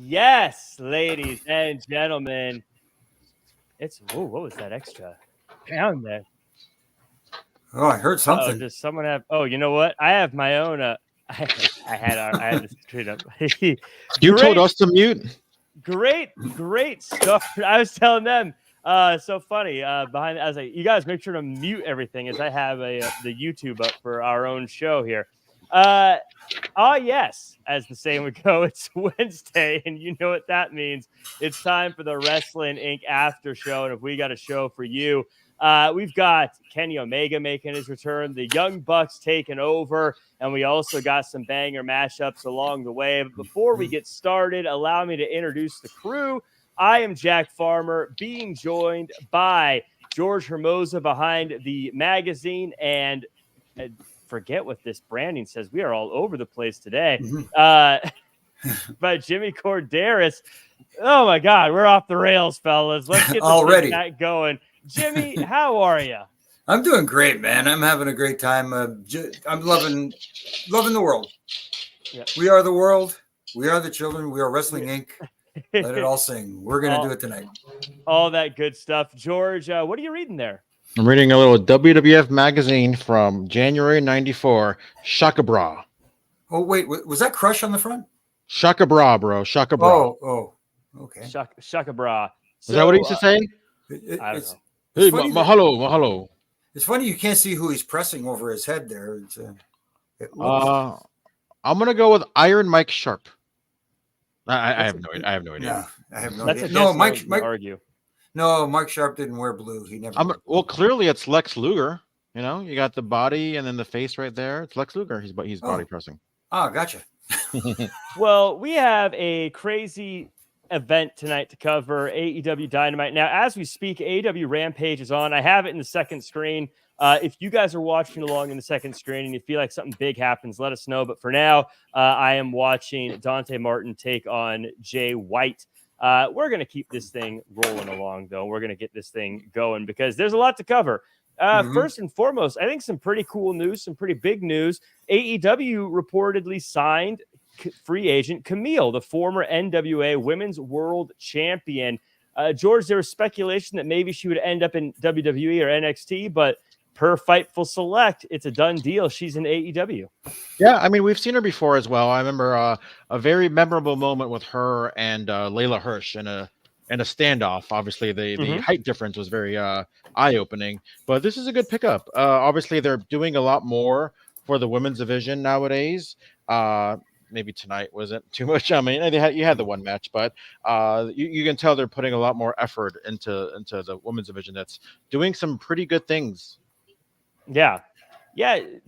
Yes, ladies and gentlemen. What was that extra down there? Oh, I heard something. Does someone have? Oh, you know what? I have my own. I had this screen up. You told us to mute. Great start. I was telling them. So funny. Behind, I was like, you guys make sure to mute everything as I have the YouTube up for our own show here. Yes, as the saying would go, it's Wednesday, and you know what that means. It's time for the Wrestling Inc. after show, and if we got a show for you, we've got Kenny Omega making his return, the Young Bucks taking over, and we also got some banger mashups along the way. But before we get started, allow me to introduce the crew. I am Jack Farmer, being joined by George Hermoza behind the magazine, and forget what this branding says. We are all over the place today. By Jimmy Korderas. Oh my God, we're off the rails, fellas. Let's get this thing going. Jimmy, how are you? I'm doing great, man. I'm having a great time. I'm loving the world. Yeah. We are the world. We are the children. We are Wrestling Inc. Let it all sing. We're going to do it tonight. All that good stuff. George, what are you reading there? I'm reading a little WWF magazine from January '94. Shaka Bra. Oh, wait. Was that Crush on the front? Shaka Bra, bro. Shaka Bra. Oh. Okay. Shaka Bra. Is that what he used to say? I don't know. Hey, mahalo. It's funny you can't see who he's pressing over his head there. I'm going to go with Iron Mike Sharp. I have no idea. Yeah, I have no That's idea. No, Mike argue. No, Mike Sharp didn't wear blue. He never. Well, clearly it's Lex Luger. You know, you got the body and then the face right there. It's Lex Luger. He's body pressing. Oh, gotcha. Well, we have a crazy event tonight to cover, AEW Dynamite. Now, as we speak, AEW Rampage is on. I have it in the second screen. If you guys are watching along in the second screen and you feel like something big happens, let us know. But for now, I am watching Dante Martin take on Jay White. We're going to keep this thing rolling along, though. We're going to get this thing going because there's a lot to cover. First and foremost, I think some pretty cool news, some pretty big news. AEW reportedly signed free agent Camille, the former NWA Women's World Champion. George, there was speculation that maybe she would end up in WWE or NXT, but per Fightful Select, it's a done deal. She's in AEW. Yeah, I mean, we've seen her before as well. I remember a very memorable moment with her and Layla Hirsch in a standoff. Obviously, the height difference was very eye-opening, but this is a good pickup. Obviously, they're doing a lot more for the women's division nowadays. Maybe tonight wasn't too much. I mean, you had the one match, but you can tell they're putting a lot more effort into the women's division that's doing some pretty good things. Yeah,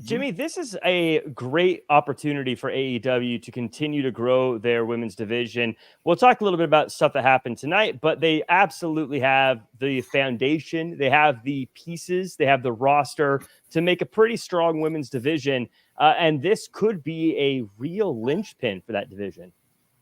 Jimmy, this is a great opportunity for AEW to continue to grow their women's division. We'll talk a little bit about stuff that happened tonight, but they absolutely have the foundation. They have the pieces. They have the roster to make a pretty strong women's division. And this could be a real linchpin for that division.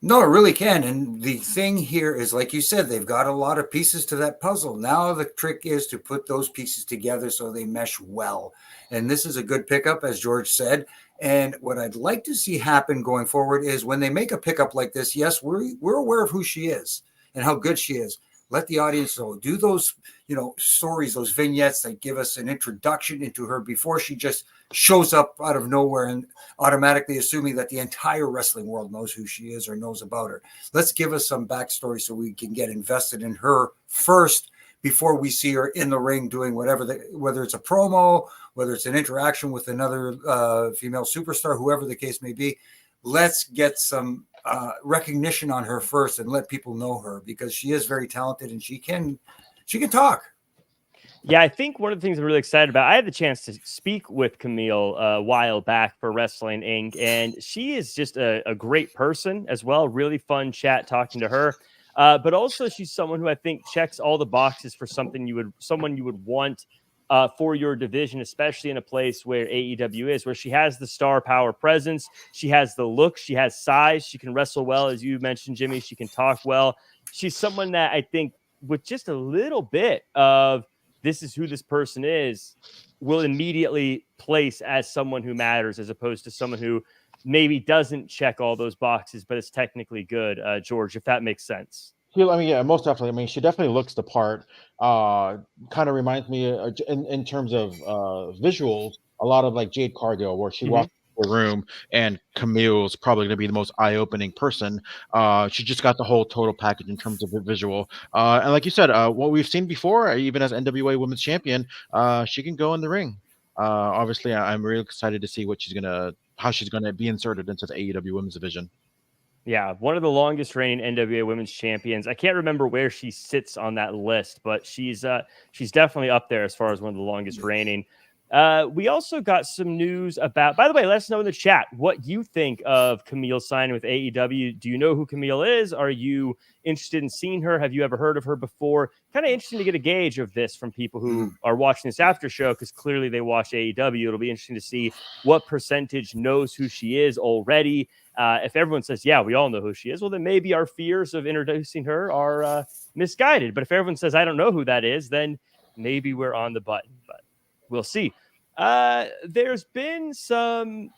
No, it really can. And the thing here is, like you said, they've got a lot of pieces to that puzzle. Now the trick is to put those pieces together so they mesh well. And this is a good pickup, as George said. And what I'd like to see happen going forward is when they make a pickup like this, yes, we're aware of who she is and how good she is. Let the audience know. Do those, stories, those vignettes that give us an introduction into her before she just shows up out of nowhere and automatically assuming that the entire wrestling world knows who she is or knows about her. Let's give us some backstory so we can get invested in her first before we see her in the ring doing whatever, whether it's a promo, whether it's an interaction with another female superstar, whoever the case may be. Let's get some recognition on her first and let people know her because she is very talented and she can talk. Yeah, I think one of the things I'm really excited about, I had the chance to speak with Camille a while back for Wrestling Inc. And she is just a great person as well. Really fun chat talking to her. But also she's someone who I think checks all the boxes for someone you would want for your division, especially in a place where AEW is, where she has the star power presence. She has the look. She has size. She can wrestle well. As you mentioned, Jimmy, she can talk well. She's someone that I think with just a little bit of this is who this person is, will immediately place as someone who matters as opposed to someone who maybe doesn't check all those boxes, but it's technically good, George, if that makes sense. I mean, yeah, most definitely. I mean, she definitely looks the part. Kind of reminds me in terms of visuals, a lot of like Jade Cargill, where she walks into a room and Camille's probably going to be the most eye-opening person. She just got the whole total package in terms of the visual. And like you said, what we've seen before, even as NWA Women's Champion, she can go in the ring. Obviously, I'm really excited to see how she's gonna be inserted into the AEW Women's Division. Yeah, one of the longest reigning NWA Women's Champions. I can't remember where she sits on that list, but she's definitely up there as far as one of the longest reigning. We also got some news about, by the way, let us know in the chat what you think of Camille signing with AEW. Do you know who Camille is? Are you interested in seeing her? Have you ever heard of her before? Kind of interesting to get a gauge of this from people who are watching this after show, because clearly they watch AEW. It'll be interesting to see what percentage knows who she is already. If everyone says, yeah, we all know who she is, well, then maybe our fears of introducing her are misguided. But if everyone says, I don't know who that is, then maybe we're on the button. But we'll see. There's been some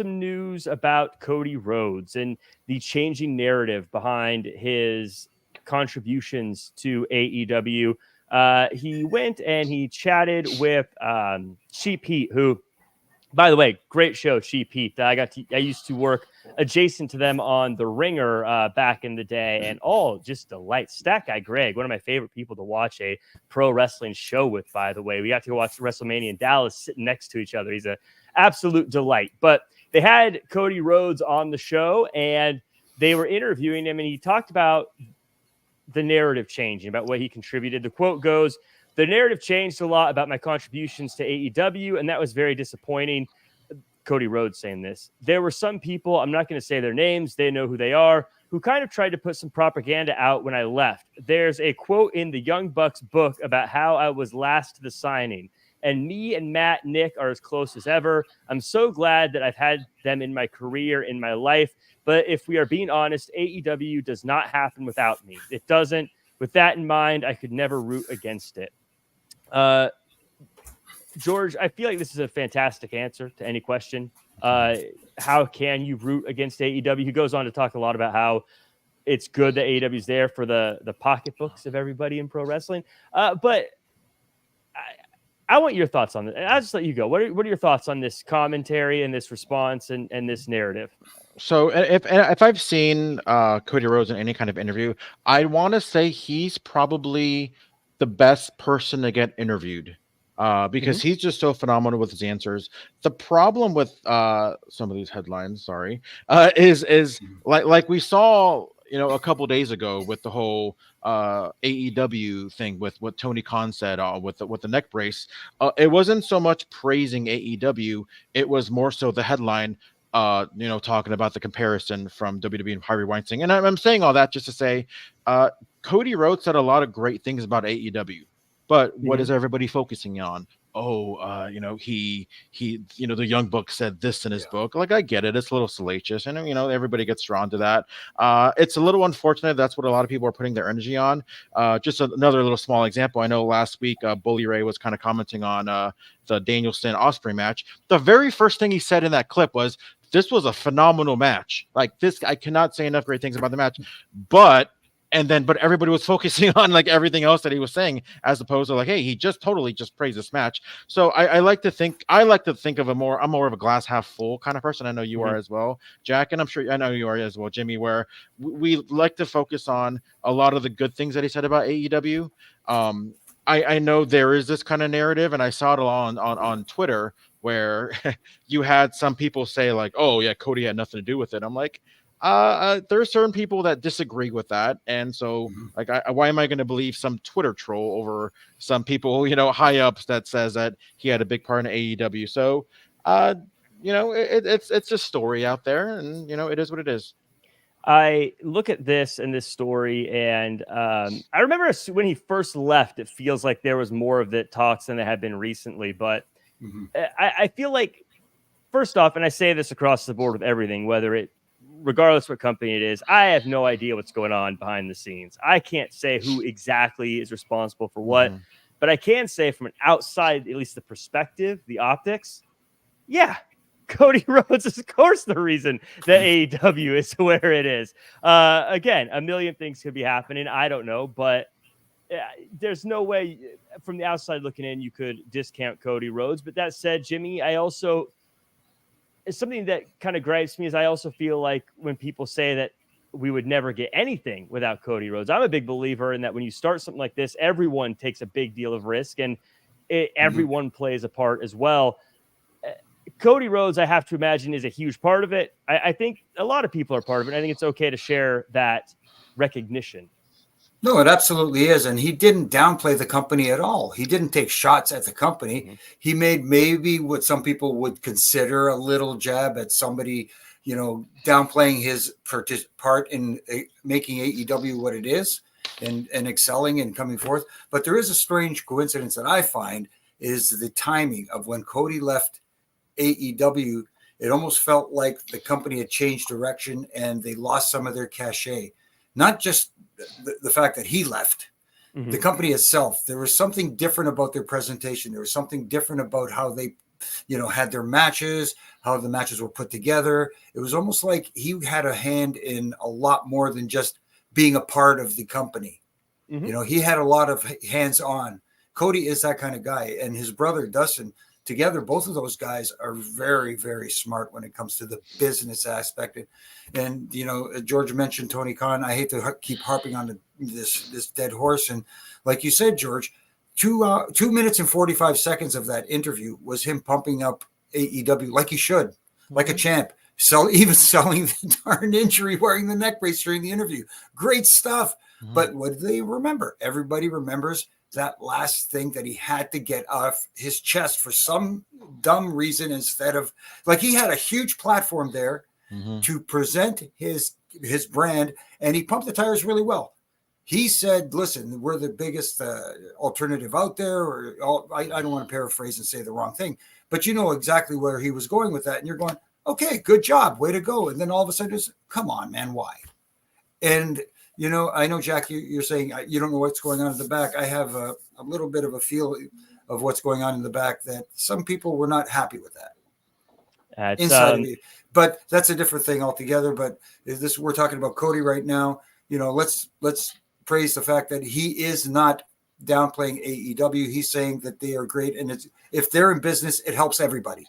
news about Cody Rhodes and the changing narrative behind his contributions to AEW. He went and he chatted with Sheep Heat, who, by the way, great show, Sheep Heat. I used to work adjacent to them on The Ringer back in the day, and just delight. Stat Guy Greg, one of my favorite people to watch a pro wrestling show with, by the way. We got to go watch WrestleMania in Dallas sitting next to each other. He's an absolute delight. But they had Cody Rhodes on the show, and they were interviewing him, and he talked about the narrative changing, about what he contributed. The quote goes, "The narrative changed a lot about my contributions to AEW, and that was very disappointing." Cody Rhodes saying this. "There were some people, I'm not going to say their names, they know who they are, who kind of tried to put some propaganda out when I left. There's a quote in the Young Bucks book about how I was last to the signing, and me and Matt, Nick are as close as ever. I'm so glad that I've had them in my career, in my life. But if we are being honest, AEW does not happen without me. It doesn't. With that in mind, I could never root against it." George, I feel like this is a fantastic answer to any question. How can you root against AEW? He goes on to talk a lot about how it's good that AEW is there for the pocketbooks of everybody in pro wrestling. But I want your thoughts on it. I'll just let you go. What are your thoughts on this commentary and this response and this narrative? So if I've seen Cody Rhodes in any kind of interview, I want to say he's probably the best person to get interviewed. Because he's just so phenomenal with his answers. The problem with some of these headlines, is like we saw, a couple days ago with the whole AEW thing with what Tony Khan said with the neck brace. It wasn't so much praising AEW; it was more so the headline. Talking about the comparison from WWE and Harvey Weinstein, and I'm saying all that just to say, Cody Rhodes said a lot of great things about AEW. But what is everybody focusing on? He the Young Buck said this in his book. Like, I get it. It's a little salacious. And, everybody gets drawn to that. It's a little unfortunate. That's what a lot of people are putting their energy on. Just another little small example. I know last week, Bully Ray was kind of commenting on the Danielson Ospreay match. The very first thing he said in that clip was, this was a phenomenal match. Like this, I cannot say enough great things about the match. But everybody was focusing on like everything else that he was saying, as opposed to like, hey, he just totally just praised this match. So I like to think of I'm more of a glass half full kind of person. I know you are as well, Jack, and I'm sure I know you are as well, Jimmy, where we like to focus on a lot of the good things that he said about AEW. I know there is this kind of narrative, and I saw it on Twitter where you had some people say like, oh yeah, Cody had nothing to do with it. I'm like, there are certain people that disagree with that, and so like, why am I going to believe some Twitter troll over some people, high ups that says that he had a big part in AEW? So, it's a story out there, and it is what it is. I look at this and this story, and I remember when he first left, it feels like there was more of the talks than there had been recently. But I feel like, first off, and I say this across the board with everything, regardless what company it is, I have no idea what's going on behind the scenes. I can't say who exactly is responsible for what, but I can say from an outside, at least the perspective, the optics, yeah, Cody Rhodes is, of course, the reason that AEW is where it is. Again, a million things could be happening. I don't know, but there's no way from the outside looking in you could discount Cody Rhodes. But that said, Jimmy, it's something that kind of gripes me is I also feel like when people say that we would never get anything without Cody Rhodes, I'm a big believer in that when you start something like this, everyone takes a big deal of risk and everyone plays a part as well. Cody Rhodes, I have to imagine, is a huge part of it. I think a lot of people are part of it. I think it's okay to share that recognition. No, it absolutely is. And he didn't downplay the company at all. He didn't take shots at the company. Mm-hmm. He made maybe what some people would consider a little jab at somebody, downplaying his part in making AEW what it is and excelling and coming forth. But there is a strange coincidence that I find is the timing of when Cody left AEW. It almost felt like the company had changed direction and they lost some of their cachet. Not just the fact that he left, the company itself, there was something different about their presentation. There was something different about how they, had their matches, how the matches were put together. It was almost like he had a hand in a lot more than just being a part of the company. Mm-hmm. He had a lot of hands on. Cody is that kind of guy, and his brother Dustin. Together, both of those guys are very, very smart when it comes to the business aspect. And George mentioned Tony Khan. I hate to keep harping on this dead horse. And like you said, George, 2 minutes and 45 seconds of that interview was him pumping up AEW like he should, like a champ. Even selling the darn injury, wearing the neck brace during the interview. Great stuff. Mm-hmm. But what do they remember? Everybody remembers that last thing that he had to get off his chest for some dumb reason, instead of like he had a huge platform there to present his brand, and he pumped the tires really well. He said, listen, we're the biggest alternative out there, I don't want to paraphrase and say the wrong thing, but you know exactly where he was going with that. And you're going, okay, good job, way to go. And then all of a sudden it's, come on, man, why? And I know, Jack, you're saying you don't know what's going on in the back. I have a little bit of a feel of what's going on in the back that some people were not happy with that. Inside of me. But that's a different thing altogether. But we're talking about Cody right now. Let's praise the fact that he is not downplaying AEW. He's saying that they are great. And if they're in business, it helps everybody.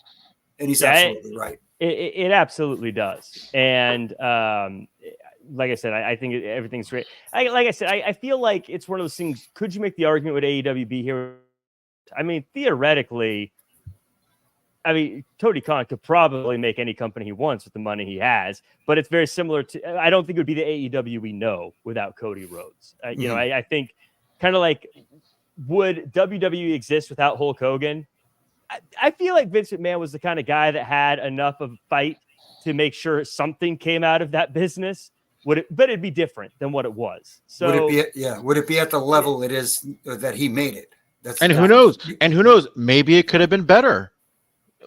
And he's absolutely right. It absolutely does. And like I said, I think everything's great. I feel like it's one of those things. Could you make the argument with AEW be here? I mean, theoretically, Tony Khan could probably make any company he wants with the money he has, but it's very similar to, I don't think it would be the AEW we know without Cody Rhodes. I think kind of like, would WWE exist without Hulk Hogan? I feel like Vince McMahon was the kind of guy that had enough of a fight to make sure something came out of that business. But it'd be different than what it was. So would it be at the level it is that he made it? Who knows? Maybe it could have been better.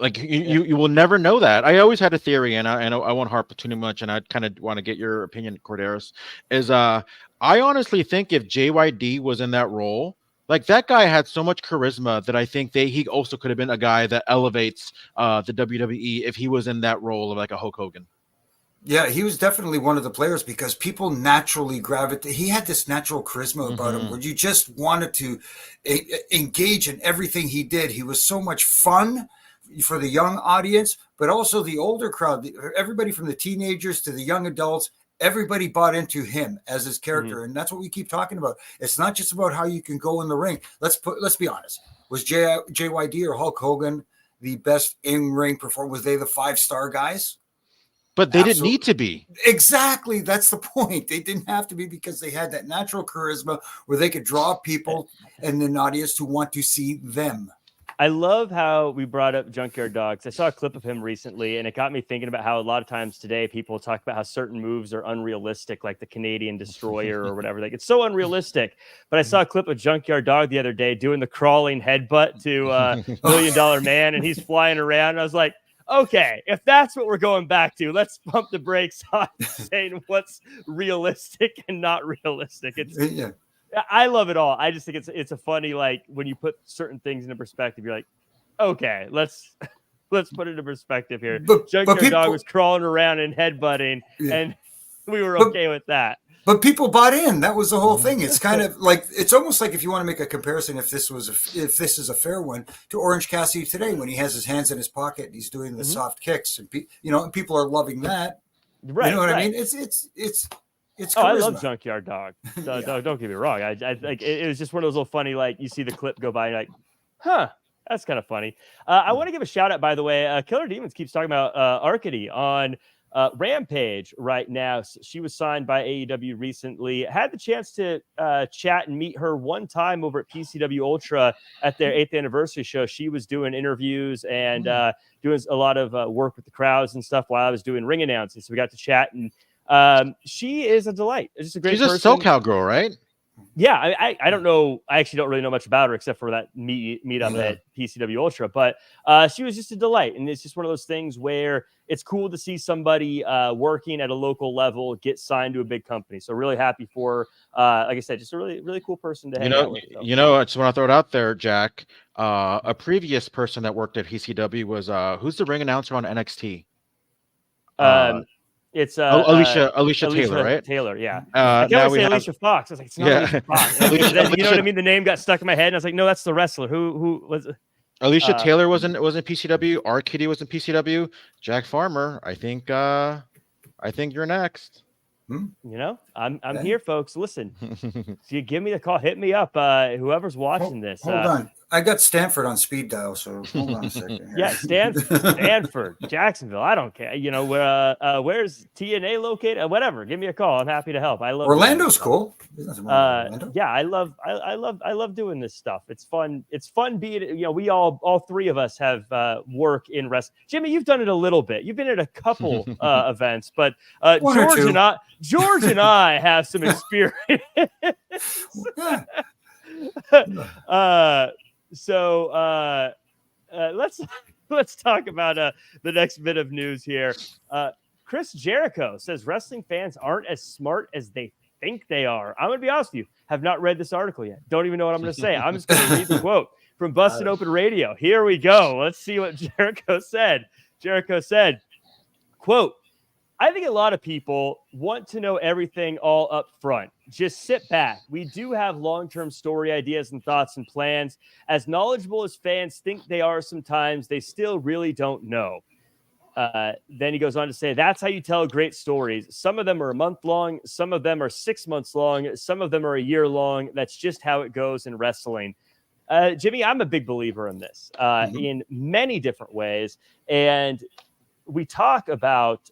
Like you will never know that. I always had a theory, and I won't harp too much, and I kind of want to get your opinion, Korderas. Is I honestly think if JYD was in that role, like that guy had so much charisma that I think he also could have been a guy that elevates the WWE if he was in that role of like a Hulk Hogan. Yeah, he was definitely one of the players because people naturally gravitate. He had this natural charisma about him where you just wanted to engage in everything he did. He was so much fun for the young audience, but also the older crowd, everybody from the teenagers to the young adults, everybody bought into him as his character. And that's what we keep talking about. It's not just about how you can go in the ring. Let's be honest. Was JYD or Hulk Hogan the best in-ring performer? Was they the 5-star guys? But they didn't need to be. Exactly. That's the point. They didn't have to be because they had that natural charisma where they could draw people and an audience to want to see them. I love how we brought up Junkyard Dogs. I saw a clip of him recently, and it got me thinking about how a lot of times today people talk about how certain moves are unrealistic, like the Canadian Destroyer or whatever. Like, it's so unrealistic. But I saw a clip of Junkyard Dog the other day doing the crawling headbutt to $1 Million Man, and he's flying around. And I was like, okay, if that's what we're going back to, let's pump the brakes on saying what's realistic and not realistic. I love it all. I just think it's a funny, like, when you put certain things into perspective, you're like, okay, let's let's put it into perspective here. But Junkyard Dog was crawling around and headbutting, and we were okay with that. But people bought in. That was the whole thing. It's kind of like, it's almost like, if you want to make a comparison, if this is a fair one, to Orange Cassidy today, when he has his hands in his pocket and he's doing the soft kicks, and and people are loving that. Right. You know what I mean? It's charisma. I love Junkyard Dog. Don't get me wrong. I like it was just one of those little funny, like, you see the clip go by and you're like, huh, that's kind of funny. I want to give a shout out, by the way. Killer Demons keeps talking about Arcady on Rampage right now. She was signed by AEW recently. Had the chance to chat and meet her one time over at PCW Ultra at their 8th anniversary show. She was doing interviews and doing a lot of work with the crowds and stuff while I was doing ring announcing. So we got to chat, and she is a delight. It's just a great person. She's a SoCal girl, right? Yeah, I don't know. I actually don't really know much about her except for that meet up at PCW Ultra. But she was just a delight, and it's just one of those things where it's cool to see somebody working at a local level get signed to a big company. So really happy for her. Like I said, just a really, really cool person to hang out with. So. I just want to throw it out there, Jack. A previous person that worked at PCW was who's the ring announcer on NXT? It's Alicia Taylor, right? Taylor, yeah. I can't say Alicia Fox. I was like, it's not Alicia Fox. You know what I mean? The name got stuck in my head, and I was like, no, that's the wrestler. Who was it? Alicia Taylor was in PCW. R. Kitty was in PCW. Jack Farmer, I think you're next. I'm here, folks. Listen, so you give me the call, hit me up. Whoever's watching this. Hold on. I got Stanford on speed dial, so hold on a second here. Yeah, Stanford, Jacksonville. I don't care. Where's TNA located? Whatever. Give me a call. I'm happy to help. I love Orlando's cool. Orlando. Yeah, I love doing this stuff. It's fun. It's fun being. We all three of us have work in wrestling. Jimmy, you've done it a little bit. You've been at a couple events, but George and I have some experience. So let's talk about the next bit of news here. Chris Jericho says wrestling fans aren't as smart as they think they are. I'm going to be honest with you. Have not read this article yet. Don't even know what I'm going to say. I'm just going to read the quote from Busted Open Radio. Here we go. Let's see what Jericho said. Jericho said, quote, I think a lot of people want to know everything all up front. Just sit back. We do have long-term story ideas and thoughts and plans. As knowledgeable as fans think they are sometimes, they still really don't know. Then he goes on to say, that's how you tell great stories. Some of them are a month long. Some of them are 6 months long. Some of them are a year long. That's just how it goes in wrestling. Jimmy, I'm a big believer in this in many different ways. And we talk about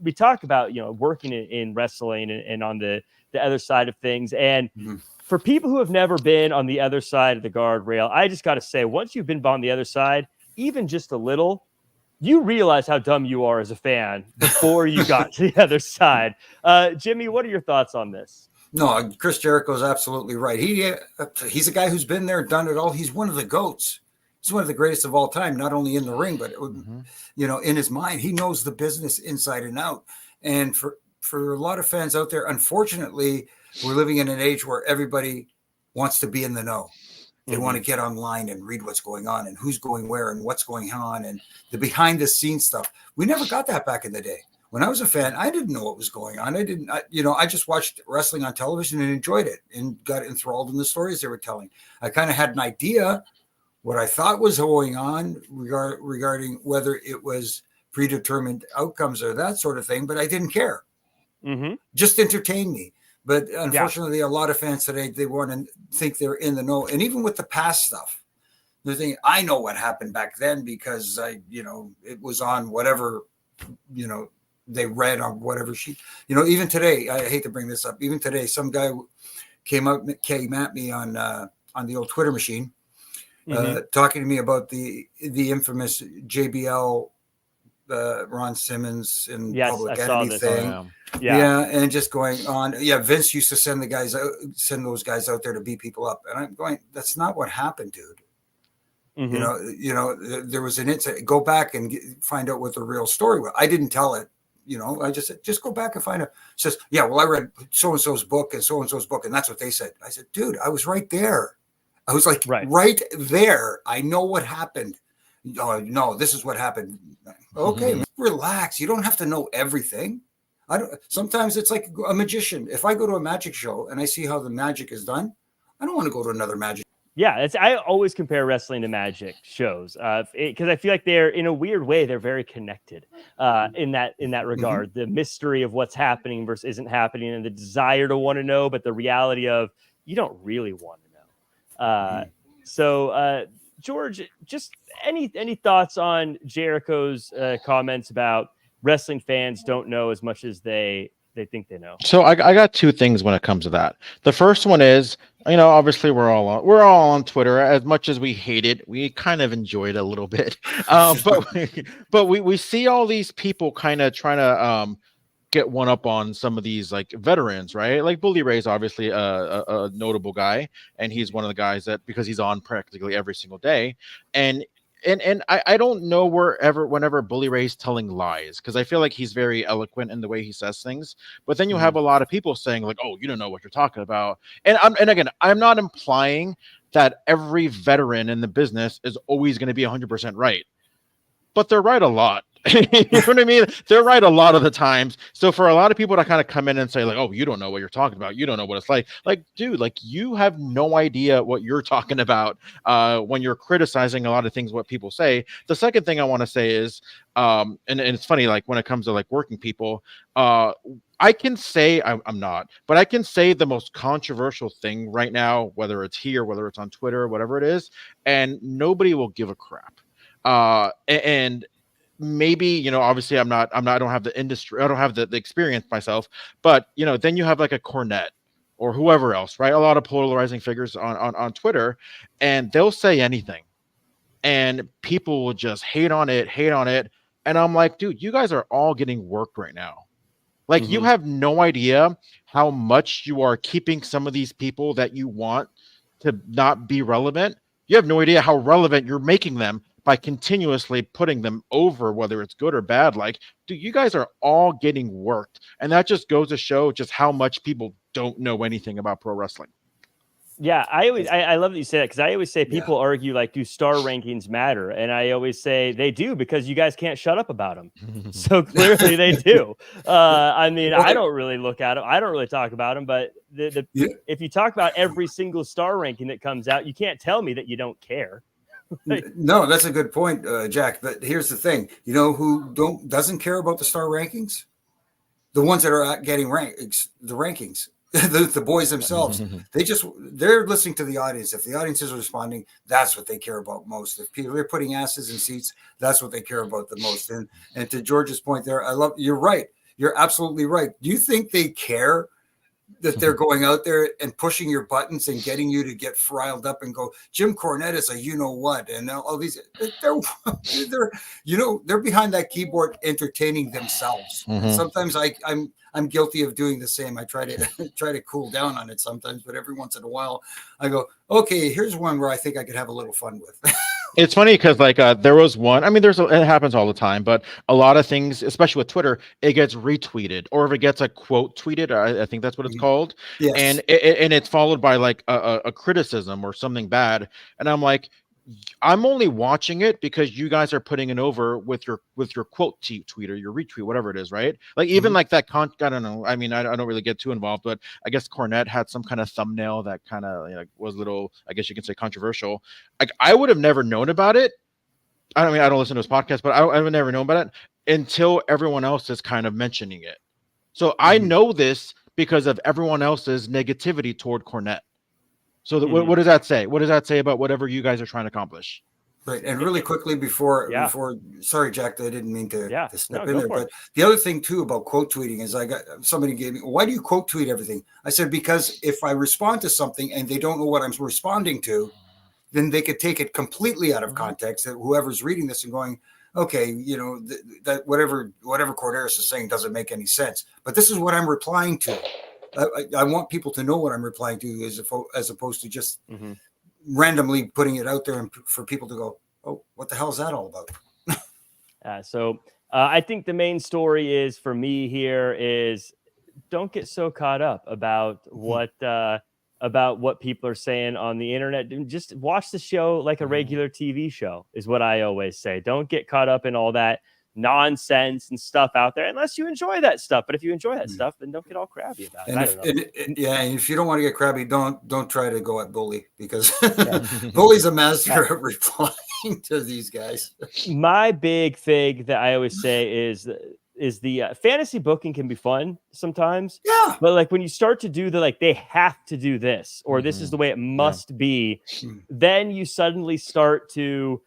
working in wrestling and on the other side of things. And for people who have never been on the other side of the guardrail, I just got to say, once you've been on the other side, even just a little, you realize how dumb you are as a fan before you got to the other side. Jimmy, what are your thoughts on this? No, Chris Jericho is absolutely right. He's a guy who's been there, done it all. He's one of the GOATs. He's one of the greatest of all time, not only in the ring, but in his mind, he knows the business inside and out. And for a lot of fans out there, unfortunately, we're living in an age where everybody wants to be in the know. They want to get online and read what's going on and who's going where and what's going on and the behind the scenes stuff. We never got that back in the day. When I was a fan, I didn't know what was going on. I just watched wrestling on television and enjoyed it and got enthralled in the stories they were telling. I kind of had an idea what I thought was going on regarding whether it was predetermined outcomes or that sort of thing, but I didn't care. Just entertained me. But unfortunately, a lot of fans today, they want to think they're in the know. And even with the past stuff, they're thinking, I know what happened back then because it was on whatever, they read on whatever sheet. Even today, I hate to bring this up. Even today, some guy came at me on the old Twitter machine. Talking to me about the infamous JBL Ron Simmons and Public Enemy thing. And just going on. Vince used to send those guys out there to beat people up. And I'm going, that's not what happened, dude. There was an incident. Go back and find out what the real story was. I didn't tell it. I just said, just go back and find out. It says, I read so-and-so's book and so-and-so's book. And that's what they said. I said, dude, I was right there. I was like, right there. I know what happened. Oh, no, this is what happened. Okay, relax. You don't have to know everything. Sometimes it's like a magician. If I go to a magic show and I see how the magic is done, I don't want to go to another magic. Yeah, I always compare wrestling to magic shows because I feel like they're, in a weird way, they're very connected in that regard. The mystery of what's happening versus isn't happening, and the desire to want to know, but the reality of you don't really want to know. So, George, just any thoughts on Jericho's comments about wrestling fans don't know as much as they think they know? So I got two things when it comes to that. The first one is, obviously we're all on Twitter. As much as we hate it, we kind of enjoy it a little bit. But we see all these people kind of trying to get one up on some of these like veterans, right? Like Bully Ray's obviously a notable guy, and he's one of the guys that, because he's on practically every single day, and I don't know whenever Bully Ray's telling lies, because I feel like he's very eloquent in the way he says things. But then you have a lot of people saying like, "Oh, you don't know what you're talking about." And again, I'm not implying that every veteran in the business is always going to be 100% right, but they're right a lot. You know what I mean? They're right a lot of the times. So for a lot of people to kind of come in and say like, "Oh, you don't know what you're talking about. You don't know what it's like." Like, dude, like you have no idea what you're talking about when you're criticizing a lot of things what people say. The second thing I want to say is, and it's funny, like when it comes to like working people, I can say I'm not, but I can say the most controversial thing right now, whether it's here, whether it's on Twitter, whatever it is, and nobody will give a crap. And maybe, obviously I don't have the industry, I don't have the experience myself, but then you have like a Cornette or whoever else, right? A lot of polarizing figures on Twitter, and they'll say anything and people will just hate on it. And I'm like, dude, you guys are all getting worked right now. Like you have no idea how much you are keeping some of these people that you want to not be relevant. You have no idea how relevant you're making them by continuously putting them over, whether it's good or bad. Like, dude, you guys are all getting worked. And that just goes to show just how much people don't know anything about pro wrestling. Yeah, I love that you say that, because I always say people argue like, do star rankings matter? And I always say they do, because you guys can't shut up about them. So clearly they do. I mean, I don't really look at them. I don't really talk about them. But if you talk about every single star ranking that comes out, you can't tell me that you don't care. No, that's a good point, Jack. But here's the thing: you know who doesn't care about the star rankings? The ones that are getting the rankings. The boys themselves, they're listening to the audience. If the audience is responding, that's what they care about most. If people are putting asses in seats, that's what they care about the most. And to George's point there, you're right. You're absolutely right. Do you think they care that they're going out there and pushing your buttons and getting you to get riled up and go, Jim Cornette is a you-know-what, and all these, they're behind that keyboard entertaining themselves. Sometimes I'm guilty of doing the same. I try to cool down on it sometimes, but every once in a while I go, okay, here's one where I think I could have a little fun with. It's funny because like there was one, I mean, it happens all the time, but a lot of things, especially with Twitter, it gets retweeted, or if it gets a quote tweeted, I think that's what it's called. Yes. And it's followed by like a criticism or something bad. And I'm like, I'm only watching it because you guys are putting it over with your quote tweet or your retweet, whatever it is, right? Like even like that I don't know. I mean, I don't really get too involved, but I guess Cornette had some kind of thumbnail that kind of was a little, I guess you can say, controversial. Like I would have never known about it. I mean, I don't listen to his podcast, but I would never know about it until everyone else is kind of mentioning it. So I know this because of everyone else's negativity toward Cornette. So what does that say? What does that say about whatever you guys are trying to accomplish? Right. And really quickly before, sorry, Jack, I didn't mean to step in there. But the other thing too about quote tweeting is somebody gave me, why do you quote tweet everything? I said, because if I respond to something and they don't know what I'm responding to, then they could take it completely out of context. That whoever's reading this and going, okay, that whatever Korderas is saying doesn't make any sense. But this is what I'm replying to. I want people to know what I'm replying to as opposed to just randomly putting it out there and for people to go, oh, what the hell is that all about? So I think the main story is for me here is don't get so caught up about what about what people are saying on the internet. Just watch the show like a regular TV show is what I always say. Don't get caught up in all that nonsense and stuff out there unless you enjoy that stuff. But if you enjoy that stuff, then don't get all crabby about it. And if you don't want to get crabby, don't try to go at Bully, because Bully's a master at replying to these guys. My big thing that I always say is the fantasy booking can be fun sometimes. Yeah. But like when you start to do they have to do this, or this is the way it must be, then you suddenly start to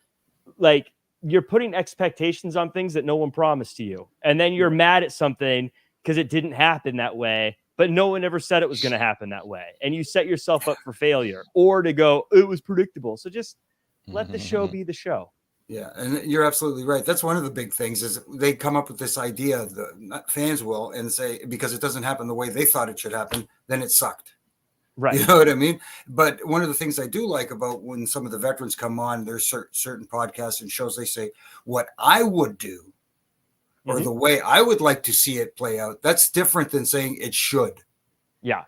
you're putting expectations on things that no one promised to you. And then you're mad at something because it didn't happen that way, but no one ever said it was going to happen that way. And you set yourself up for failure, or to go, it was predictable. So just let the show be the show. Yeah, and you're absolutely right. That's one of the big things is they come up with this idea, the fans will, and say, because it doesn't happen the way they thought it should happen, then it sucked. Right. You know what I mean? But one of the things I do like about when some of the veterans come on, there's certain podcasts and shows, they say, what I would do or the way I would like to see it play out. That's different than saying it should. Yeah.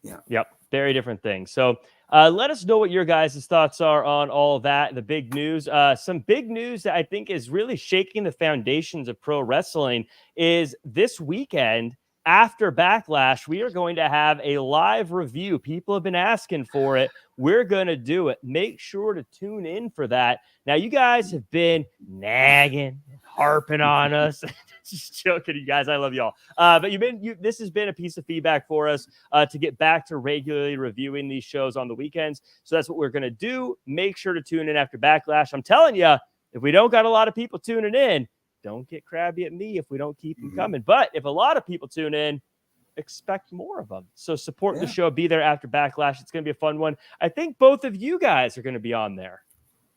Yeah. Yep. Very different things. So let us know what your guys' thoughts are on all of that. The big news, some big news that I think is really shaking the foundations of pro wrestling is this weekend. After Backlash, we are going to have a live review. People have been asking for it. We're going to do it. Make sure to tune in for that. Now, you guys have been nagging, harping on us. Just joking, you guys. I love y'all. But this has been a piece of feedback for us to get back to regularly reviewing these shows on the weekends. So that's what we're going to do. Make sure to tune in after Backlash. I'm telling you, if we don't got a lot of people tuning in, don't get crabby at me if we don't keep them coming. But if a lot of people tune in, expect more of them. So support the show. Be there after Backlash. It's going to be a fun one. I think both of you guys are going to be on there.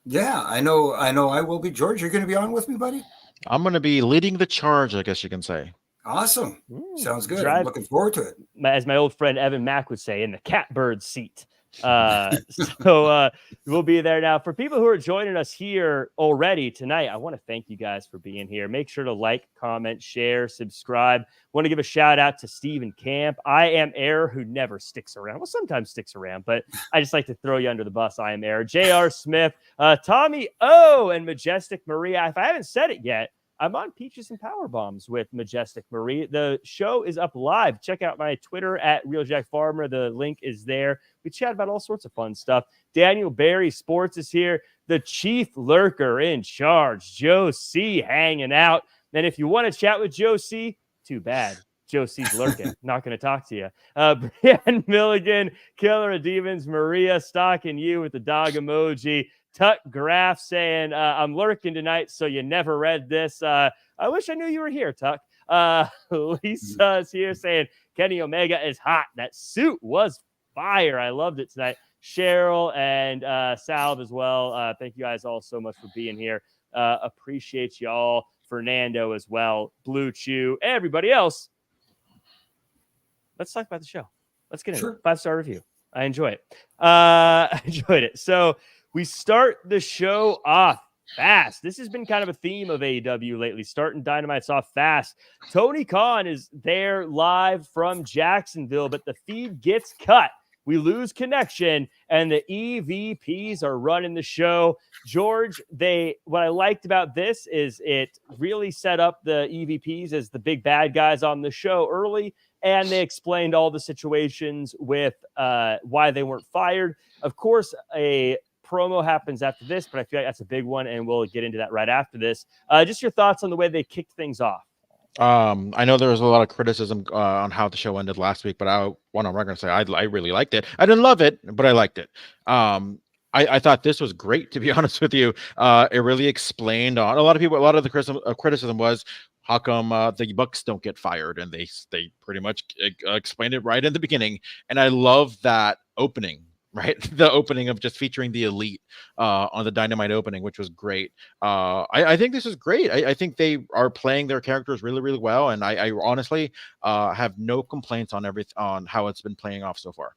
Yeah, I know I will be. George, you're going to be on with me, buddy? I'm going to be leading the charge, I guess you can say. Awesome. Sounds good. I'm looking forward to it. As my old friend Evan Mack would say, in the catbird seat. So we'll be there. Now, for people who are joining us here already tonight, I want to thank you guys for being here. Make sure to like, comment, share, subscribe. Want to give a shout out to Stephen Camp. I am Air, who never sticks around. Well, sometimes sticks around, but I just like to throw you under the bus. I am Air. J.R. Smith, Tommy O, and Majestic Maria. If I haven't said it yet, I'm on Peaches and Power Bombs with Majestic Marie. The show is up live. Check out my Twitter at Real Jack Farmer. The link is there. We chat about all sorts of fun stuff. Daniel Barry Sports is here. The chief lurker in charge, Joe C, hanging out. And if you want to chat with Joe C, too bad. Joe C's lurking. Not going to talk to you. Brian Milligan, Killer of Demons, Maria stalking you with the dog emoji. Tuck Graff saying, I'm lurking tonight, so you never read this. I wish I knew you were here, Tuck. Lisa's here saying, Kenny Omega is hot. That suit was fire. I loved it tonight. Cheryl and Salve as well. Thank you guys all so much for being here. Appreciate y'all. Fernando as well. Blue Chew. Everybody else. Let's talk about the show. Let's get into it. 5-star review. I enjoy it. I enjoyed it. So, we start the show off fast. This has been kind of a theme of AEW lately, starting Dynamites off fast. Tony Khan is there live from Jacksonville, but the feed gets cut. We lose connection, and the EVPs are running the show. George, what I liked about this is it really set up the EVPs as the big bad guys on the show early, and they explained all the situations with why they weren't fired. Of course, a promo happens after this, but I feel like that's a big one, and we'll get into that right after this. Just your thoughts on the way they kicked things off. I know there was a lot of criticism on how the show ended last week, but I want to record and say I really liked it. I didn't love it, but I liked it. I thought this was great, to be honest with you. It really explained on a lot of the criticism was, how come the Bucks don't get fired? And they pretty much explained it right in the beginning. And I love that opening. Right, the opening of just featuring the Elite on the Dynamite opening, which was great. I think this is great. I think they are playing their characters really, really well, and I honestly have no complaints on how it's been playing off so far.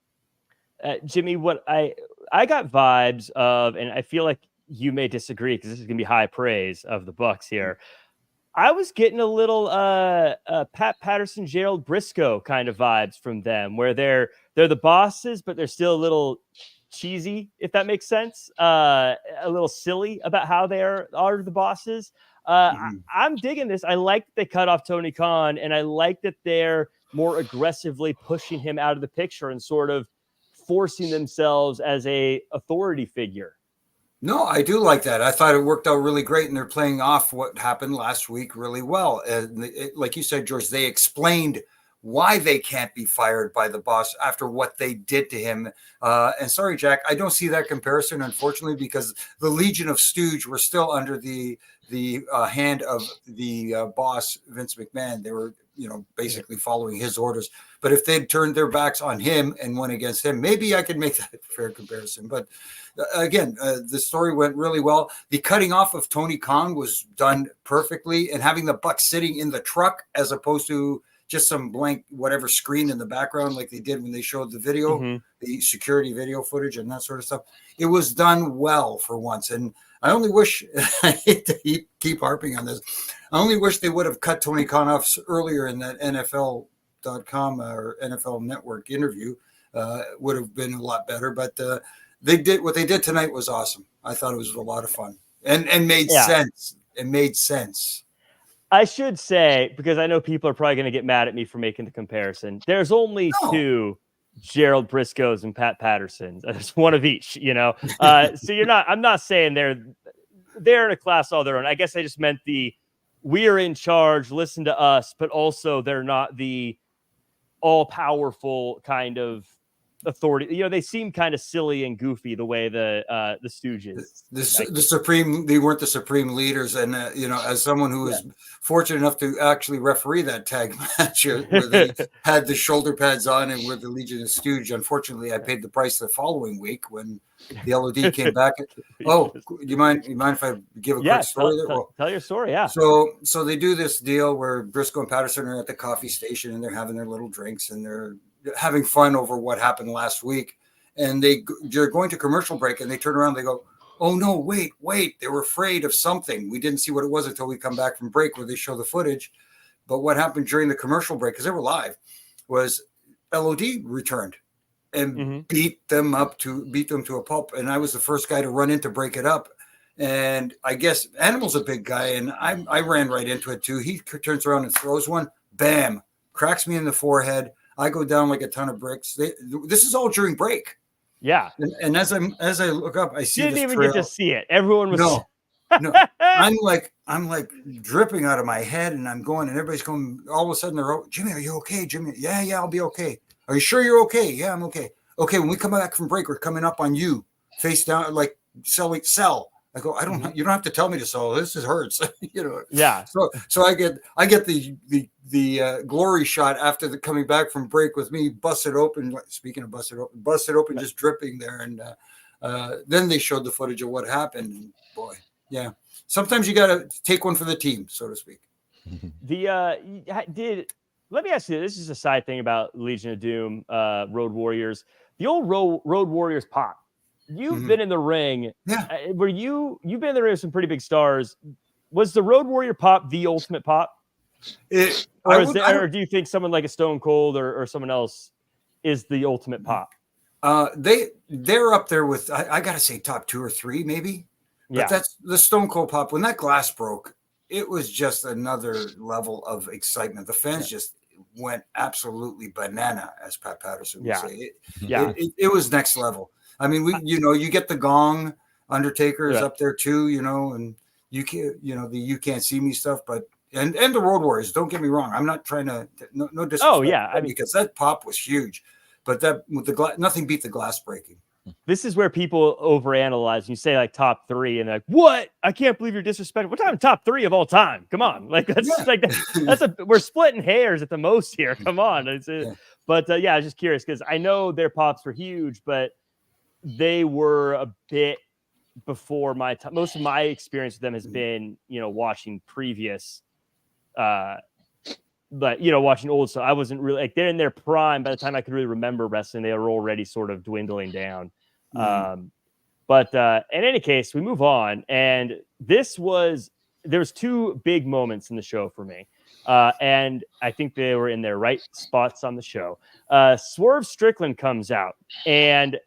Jimmy, what I got vibes of, and I feel like you may disagree because this is going to be high praise of the Bucks here. I was getting a little Pat Patterson, Gerald Briscoe kind of vibes from them, where they're the bosses, but they're still a little cheesy, if that makes sense. A little silly about how they are the bosses. I'm digging this. I like that they cut off Tony Khan, and I like that they're more aggressively pushing him out of the picture and sort of forcing themselves as a authority figure. No, I do like that. I thought it worked out really great, and they're playing off what happened last week really well. Like you said, George, they explained why they can't be fired by the boss after what they did to him. And sorry, Jack, I don't see that comparison, unfortunately, because the Legion of Stooge were still under the hand of the boss, Vince McMahon. They were, basically following his orders. But if they'd turned their backs on him and went against him, maybe I could make that a fair comparison. But again, the story went really well. The cutting off of Tony Khan was done perfectly, and having the Bucks sitting in the truck as opposed to just some blank whatever screen in the background like they did when they showed the video, the security video footage and that sort of stuff. It was done well for once. And I only wish, I hate to keep harping on this, I only wish they would have cut Tony Khan off earlier in that NFL.com or NFL Network interview. Would have been a lot better. But they did what they did tonight was awesome. I thought it was a lot of fun and made sense. It made sense. I should say, because I know people are probably going to get mad at me for making the comparison, there's only two Gerald Briscoes and Pat Pattersons. There's one of each, so I'm not saying they're in a class all their own. I guess I just meant we're in charge, listen to us, but also they're not the all powerful kind of authority. They seem kind of silly and goofy the way the Stooges. The supreme, they weren't the supreme leaders, and as someone who was fortunate enough to actually referee that tag match where they had the shoulder pads on and were the Legion of Stooge. Unfortunately, I paid the price the following week when the LOD came back. Oh, do you mind if I give a quick story? Tell your story. Yeah. So they do this deal where Briscoe and Patterson are at the coffee station and they're having their little drinks and they're having fun over what happened last week. And they're going to commercial break and they turn around and they go, oh no, wait, they were afraid of something. We didn't see what it was until we come back from break where they show the footage. But what happened during the commercial break, because they were live, was LOD returned and beat them to a pulp. And I was the first guy to run in to break it up. And I guess Animal's a big guy, and I ran right into it too. He turns around and throws one, bam, cracks me in the forehead. I go down like a ton of bricks. This is all during break. Yeah. And as I look up, I see you didn't even get to see it. Everyone was no. I'm like dripping out of my head, and I'm going, and everybody's going. All of a sudden, they're, Jimmy, are you okay? Jimmy, yeah, I'll be okay. Are you sure you're okay? Yeah, I'm okay. Okay, when we come back from break, we're coming up on you, face down, like sell. I go, you don't have to tell me to sell. This hurts, Yeah. So I get the glory shot after the coming back from break with me busted open. Speaking of busted open, just dripping there. And then they showed the footage of what happened. And boy, yeah. Sometimes you got to take one for the team, so to speak. Let me ask you, this is a side thing about Legion of Doom, Road Warriors. The old Road Warriors pop. You've been in the ring. Yeah. You've been in the ring with some pretty big stars. Was the Road Warrior pop the ultimate pop? Or do you think someone like a Stone Cold or someone else is the ultimate pop? They're up there with, I got to say, top 2 or 3, maybe. But that's the Stone Cold pop. When that glass broke, it was just another level of excitement. The fans just went absolutely banana, as Pat Patterson would say. It was next level. I mean, you get the gong. Undertaker is up there too, and you can't see me stuff, but and the Road Warriors. Don't get me wrong. I'm not trying to no disrespect. Oh yeah, because that pop was huge, but that with the nothing beat the glass breaking. This is where people overanalyze. You say like top 3, and they're like, "What? I can't believe you're disrespecting." We're talking top 3 of all time. Come on, like we're splitting hairs at the most here. Come on, but I was just curious because I know their pops were huge, but they were a bit before my time. Most of my experience with them has been, watching previous, watching old. So I wasn't really like they're in their prime. By the time I could really remember wrestling, they were already sort of dwindling down. But in any case, we move on. And this was there's two big moments in the show for me. And I think they were in their right spots on the show. Swerve Strickland comes out and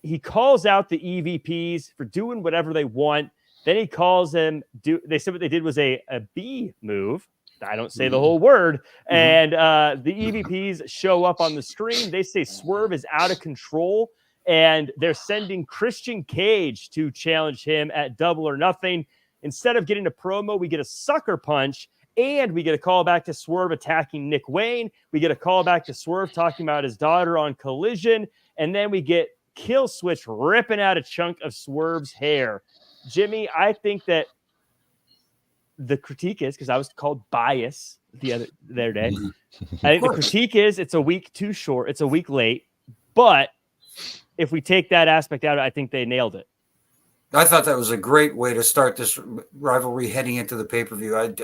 he calls out the EVPs for doing whatever they want. Then he calls them, they said what they did was a B move. I don't say the whole word. And the EVPs show up on the screen. They say Swerve is out of control. And they're sending Christian Cage to challenge him at Double or Nothing. Instead of getting a promo, we get a sucker punch. And we get a call back to Swerve attacking Nick Wayne. We get a call back to Swerve talking about his daughter on Collision. And then we get Kill Switch ripping out a chunk of Swerve's hair. Jimmy, I think that the critique is, because I was called bias the other day, I think the critique is it's a week too short. It's a week late. But if we take that aspect out, I think they nailed it. I thought that was a great way to start this rivalry heading into the pay-per-view.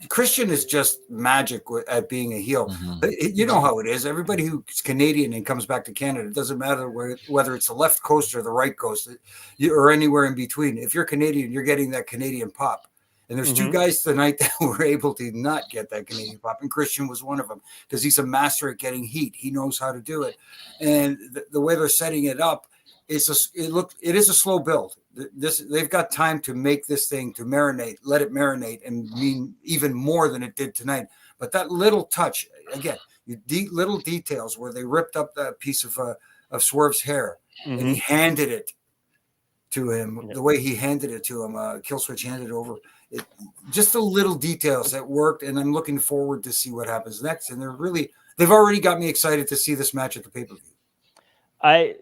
Christian is just magic at being a heel. You know how it is. Everybody who's Canadian and comes back to Canada, it doesn't matter whether it's the left coast or the right coast or anywhere in between. If you're Canadian, you're getting that Canadian pop. And there's two guys tonight that were able to not get that Canadian pop, and Christian was one of them because he's a master at getting heat. He knows how to do it. And the way they're setting it up, it is a slow build. They've got time to make this thing to marinate, let it marinate, and mean even more than it did tonight. But that little touch, again, little details where they ripped up that piece of Swerve's hair and he handed it to him. The way he handed it to him, Killswitch handed it over. Just the little details that worked, and I'm looking forward to see what happens next. And they've already got me excited to see this match at the pay-per-view.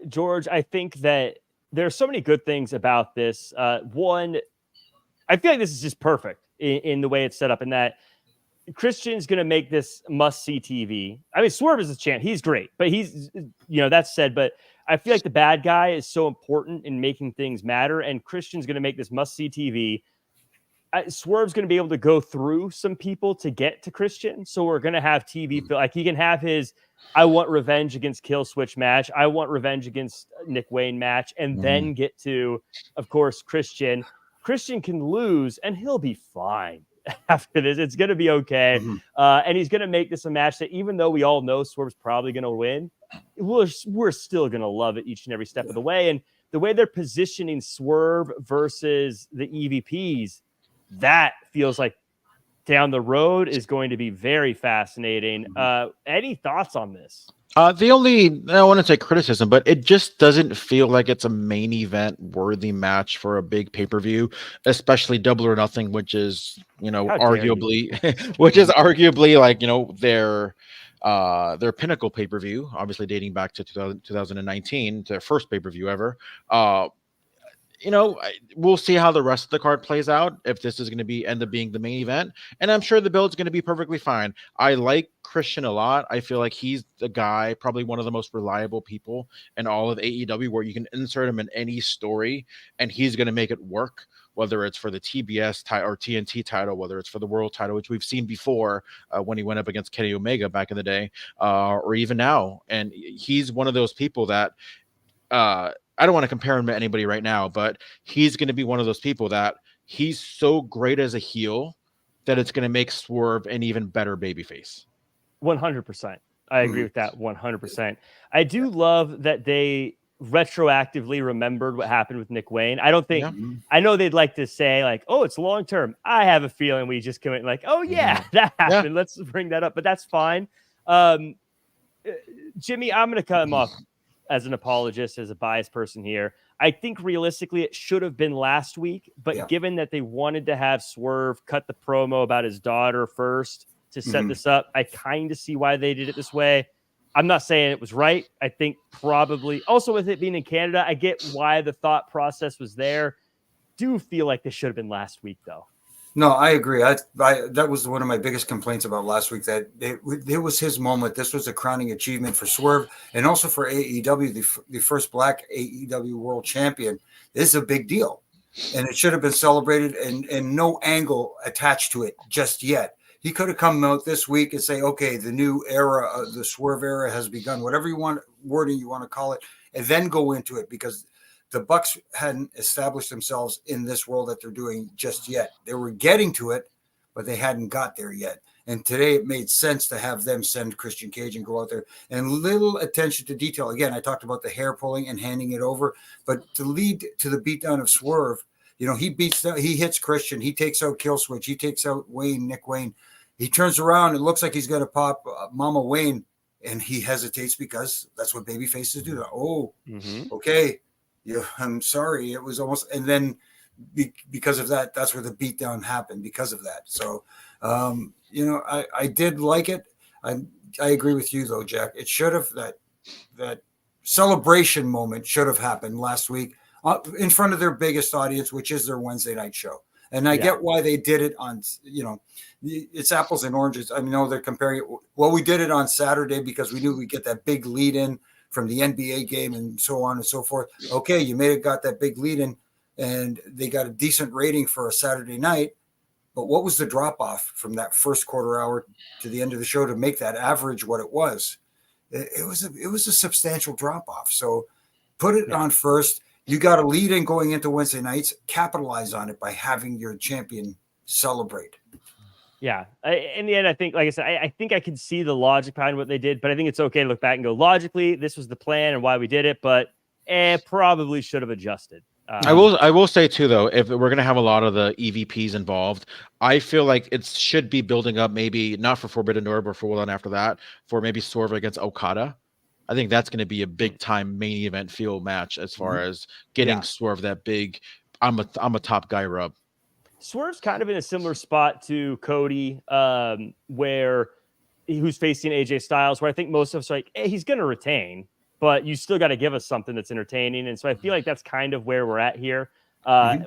George, I think that there are so many good things about this. One, I feel like this is just perfect in the way it's set up, in that Christian's going to make this must-see TV. I mean, Swerve is a champ. He's great, but that's said, but I feel like the bad guy is so important in making things matter, and Christian's going to make this must-see TV. Swerve's going to be able to go through some people to get to Christian. So we're going to have TV feel like he can have his I want revenge against Kill Switch match. I want revenge against Nick Wayne match. And then get to, of course, Christian. Christian can lose and he'll be fine after this. It's going to be okay. And he's going to make this a match that, even though we all know Swerve's probably going to win, we're still going to love it each and every step of the way. And the way they're positioning Swerve versus the EVPs, that feels like down the road is going to be very fascinating. Any thoughts on this? The only, I don't want to say criticism, but it just doesn't feel like it's a main event worthy match for a big pay-per-view, especially Double or Nothing, which is, arguably like, their pinnacle pay-per-view, obviously dating back to 2019, their first pay-per-view ever. We'll see how the rest of the card plays out, if this is going to end up being the main event. And I'm sure the build's going to be perfectly fine. I like Christian a lot. I feel like he's the guy, probably one of the most reliable people in all of AEW, where you can insert him in any story and he's going to make it work, whether it's for the TBS or TNT title, whether it's for the world title, which we've seen before when he went up against Kenny Omega back in the day, or even now. And he's one of those people that, I don't want to compare him to anybody right now, but he's going to be one of those people that he's so great as a heel that it's going to make Swerve an even better babyface. 100%. I agree with that 100%. I do love that they retroactively remembered what happened with Nick Wayne. I don't think, I know they'd like to say like, oh, it's long term. I have a feeling we just come in like, oh yeah, that happened. Yeah. Let's bring that up, but that's fine. Jimmy, I'm going to cut him off as an apologist, as a biased person here. I think realistically it should have been last week, but given that they wanted to have Swerve cut the promo about his daughter first to set this up, I kind of see why they did it this way. I'm not saying it was right. I think probably also with it being in Canada, I get why the thought process was there. Do feel like this should have been last week though. No, I agree. That was one of my biggest complaints about last week, that it was his moment. This was a crowning achievement for Swerve and also for AEW, the first Black AEW World Champion. This is a big deal, and it should have been celebrated, and no angle attached to it just yet. He could have come out this week and say, okay, the new era of the Swerve era has begun, whatever wording you want to call it, and then go into it, because the Bucks hadn't established themselves in this role that they're doing just yet. They were getting to it, but they hadn't got there yet. And today it made sense to have them send Christian Cage and go out there, and little attention to detail. Again, I talked about the hair pulling and handing it over, but to lead to the beatdown of Swerve, he hits Christian, he takes out Kill Switch, he takes out Nick Wayne. He turns around, it looks like he's going to pop Mama Wayne, and he hesitates because that's what baby faces do. Okay. Yeah, I'm sorry. It was almost, and then because of that, that's where the beatdown happened because of that. So, I did like it. I agree with you though, Jack. It should have that celebration moment should have happened last week in front of their biggest audience, which is their Wednesday night show. And I get why they did it on, it's apples and oranges. I know they're comparing it. Well, we did it on Saturday because we knew we'd get that big lead in from the NBA game and so on and so forth. Okay, you got that big lead in, and they got a decent rating for a Saturday night. But what was the drop off from that first quarter hour to the end of the show to make that average what it was? It was a substantial drop off. So put it on first. You got a lead in going into Wednesday nights. Capitalize on it by having your champion celebrate. Yeah. In the end, I think, like I said, I think I can see the logic behind what they did, but I think it's okay to look back and go, logically, this was the plan and why we did it, but probably should have adjusted. I will say too, though, if we're going to have a lot of the EVPs involved, I feel like it should be building up, maybe not for Forbidden Door, but for one after that, for maybe Swerve against Okada. I think that's going to be a big time main event feel match as far as getting Swerve that big. I'm a top guy rub. Swerve's kind of in a similar spot to Cody, where who's facing AJ Styles, where I think most of us are like, hey, he's going to retain, but you still got to give us something that's entertaining. And so I feel like that's kind of where we're at here,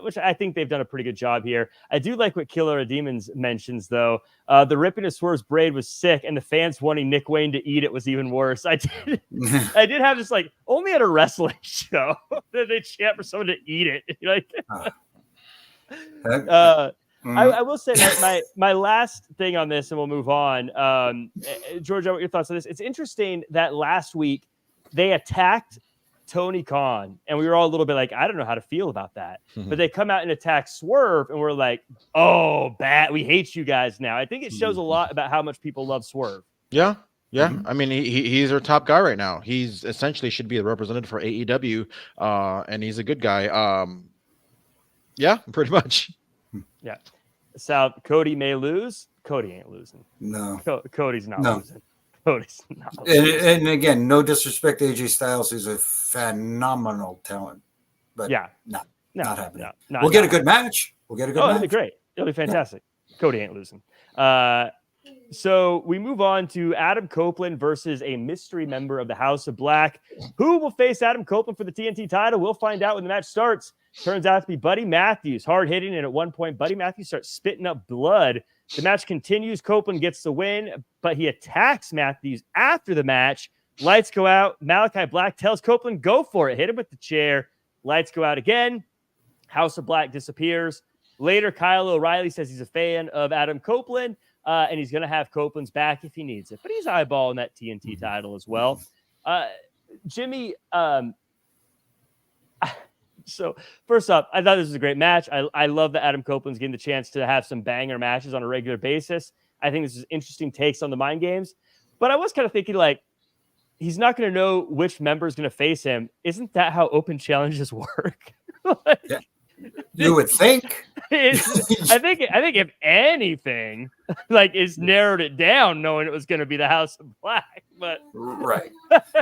which I think they've done a pretty good job here. I do like what Killer of Demons mentions, though. The ripping of Swerve's braid was sick, and the fans wanting Nick Wayne to eat it was even worse. I did have this, like, only at a wrestling show that they chant for someone to eat it. Like, I will say that my last thing on this, and we'll move on. Georgia, what are your thoughts on this? It's interesting that last week they attacked Tony Khan, and we were all a little bit like, I don't know how to feel about that. But they come out and attack Swerve, and we're like, oh, bad. We hate you guys now. I think it shows a lot about how much people love Swerve. Yeah. I mean, he's our top guy right now. He's essentially should be the representative for AEW, and he's a good guy. Yeah, pretty much. Yeah. Sal, Cody may lose. Cody ain't losing. No. Cody's not losing. Cody's not losing. And again, no disrespect to AJ Styles, who's a phenomenal talent. But not happening. We'll get a good match. It'll be great. It'll be fantastic. Cody ain't losing. So we move on to Adam Copeland versus a mystery member of the House of Black. Who will face Adam Copeland for the TNT title? We'll find out when the match starts. Turns out to be Buddy Matthews, hard hitting, and at one point, Buddy Matthews starts spitting up blood. The match continues. Copeland gets the win, but he attacks Matthews after the match. Lights go out. Malachi Black tells Copeland, go for it. Hit him with the chair. Lights go out again. House of Black disappears. Later, Kyle O'Reilly says he's a fan of Adam Copeland, and he's going to have Copeland's back if he needs it. But he's eyeballing that TNT title as well. Jimmy, so first up, I thought this was a great match. I love that Adam Copeland's getting the chance to have some banger matches on a regular basis. I think this is interesting takes on the mind games. But I was kind of thinking, like, he's not going to know which member is going to face him. Isn't that how open challenges work? Yeah. You would think. I think if anything, like, it's narrowed it down, knowing it was going to be the House of Black. But right.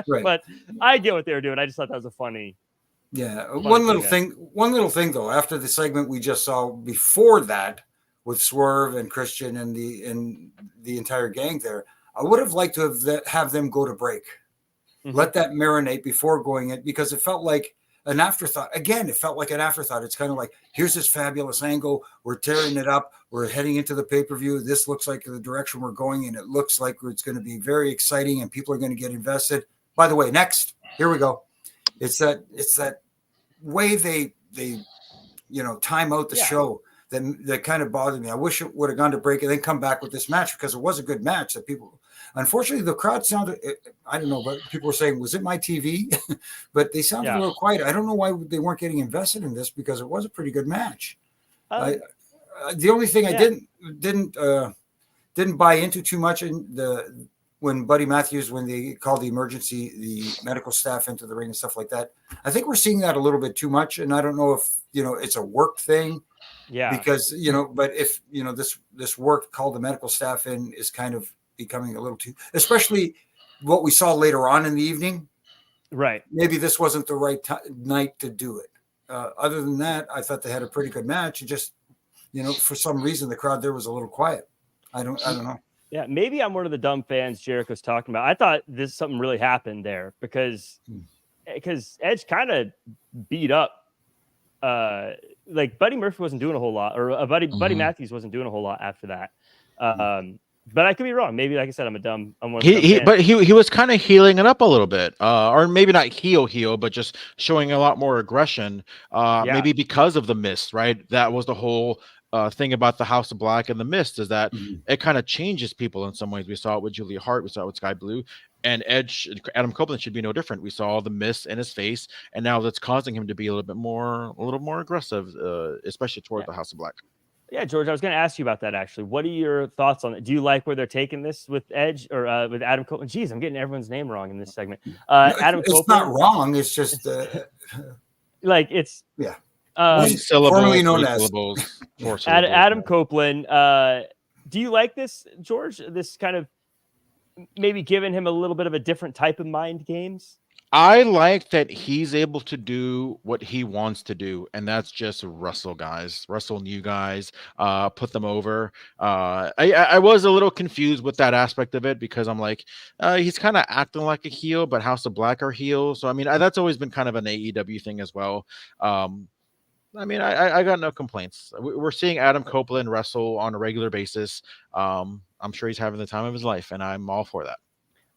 But I get what they were doing. I just thought that was a funny. Yeah. One little thing though, after the segment we just saw before that with Swerve and Christian and the entire gang there, I would have liked to have them go to break. Let that marinate before going in, because it felt like an afterthought. Again, it felt like an afterthought. It's kind of like, here's this fabulous angle. We're tearing it up. We're heading into the pay-per-view. This looks like the direction we're going, and it looks like it's going to be very exciting and people are going to get invested. By the way, next, here we go. It's that way they time out the show. that kind of bothered me. I wish it would have gone to break and then come back with this match, because it was a good match that people, unfortunately, the crowd sounded, I don't know, but people were saying, was it my TV? But they sounded a little quiet. I don't know why they weren't getting invested in this, because it was a pretty good match. The only thing I didn't buy into too much in when Buddy Matthews, when they called the medical staff into the ring and stuff like that. I think we're seeing that a little bit too much. And I don't know if, it's a work thing. Yeah. Because, but if, this work called the medical staff in is kind of becoming a little too, especially what we saw later on in the evening. Right. Maybe this wasn't the right night to do it. Other than that, I thought they had a pretty good match. And just, for some reason, the crowd there was a little quiet. I don't know. Yeah, maybe I'm one of the dumb fans Jericho's talking about. I thought something really happened there because Edge kind of beat up. Like Buddy Murphy wasn't doing a whole lot, or Buddy Matthews wasn't doing a whole lot after that. But I could be wrong. Maybe, like I said, I'm one of But he was kind of healing it up a little bit, or maybe not heel, but just showing a lot more aggression. Maybe because of the mist, right? That was the whole thing about the House of Black and the Mist, is that it kind of changes people in some ways. We saw it with Julia Hart, we saw it with Sky Blue, and Edge. Adam Copeland should be no different. We saw the mist in his face, and now that's causing him to be a little more aggressive, especially toward the House of Black. Yeah, George, I was going to ask you about that actually. What are your thoughts on it? Do you like where they're taking this with Edge or with Adam Copeland? Jeez, I'm getting everyone's name wrong in this segment. Adam Copeland. It's not wrong. It's just like it's one syllable, formerly known as syllables, Adam Copeland. Do you like this, George? This kind of maybe giving him a little bit of a different type of mind games? I like that he's able to do what he wants to do, and that's just wrestle new guys, put them over. I was a little confused with that aspect of it, because I'm like, he's kind of acting like a heel, but House of Black are heel. So, I mean, that's always been kind of an AEW thing as well. I mean, I got no complaints. We're seeing Adam Copeland wrestle on a regular basis. I'm sure he's having the time of his life, and I'm all for that.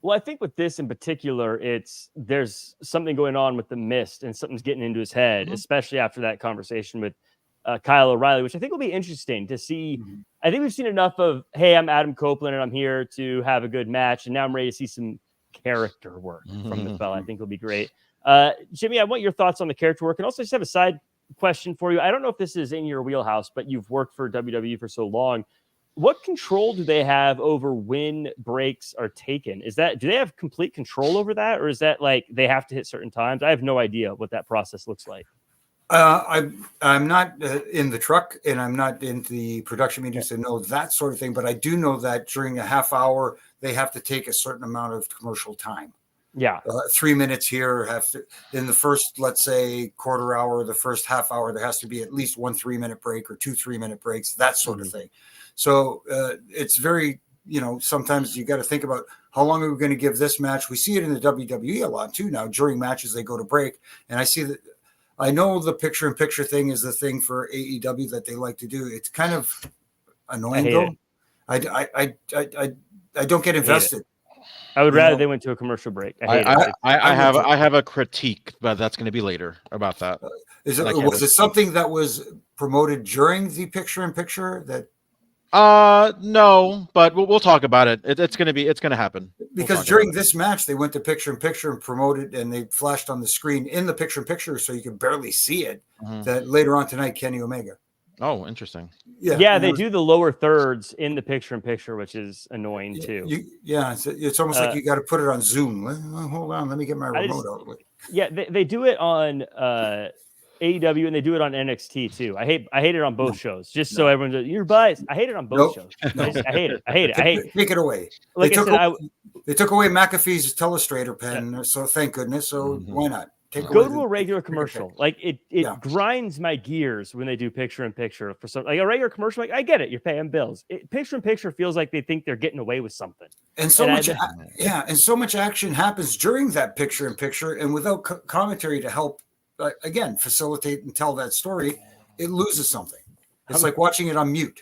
Well, I think with this in particular, there's something going on with the mist, and something's getting into his head, especially after that conversation with Kyle O'Reilly, which I think will be interesting to see. I think we've seen enough of, hey, I'm Adam Copeland, and I'm here to have a good match, and now I'm ready to see some character work from the fella. I think it'll be great. Jimmy, I want your thoughts on the character work, and also just have a side question for you. I don't know if this is in your wheelhouse, but you've worked for WWE for so long. What control do they have over when breaks are taken? Do they have complete control over that? Or is that like they have to hit certain times? I have no idea what that process looks like. I'm not in the truck, and I'm not in the production meetings to know that sort of thing. But I do know that during a half hour, they have to take a certain amount of commercial time. Yeah. 3 minutes here, in the first, let's say, quarter hour, the first half hour, there has to be at least 1 3-minute break or 2 3-minute breaks, that sort of thing. So it's very, sometimes you got to think about how long are we going to give this match? We see it in the WWE a lot too now. During matches, they go to break. And I see that, I know the picture-in-picture thing is the thing for AEW that they like to do. It's kind of annoying, though. I don't get invested. I would rather they went to a commercial break. I have a critique, but that's going to be later about that. Was it something that was promoted during the picture-in-picture that? No, but we'll talk about it. It's going to happen. Because during this match, they went to picture-in-picture and promoted, and they flashed on the screen in the picture-in-picture, so you could barely see it. That later on tonight, Kenny Omega. Oh, interesting. Yeah, they do the lower thirds in the picture-in-picture, which is annoying too. It's almost like you got to put it on Zoom. Hold on, let me get my remote out. Yeah, they do it on AEW, and they do it on NXT too. I hate it on both shows. Just so everyone's you're biased. I hate it on both shows. I hate it. Take it away. Like they took away McAfee's telestrator pen, so thank goodness. So why not? Go to a regular commercial. Like it grinds my gears when they do picture-in-picture for some, like a regular commercial. Like I get it, you're paying bills. Picture-in-picture feels like they think they're getting away with something. And so much action happens during that picture-in-picture, and without commentary to help. Again, facilitate and tell that story, it loses something. It's like watching it on mute.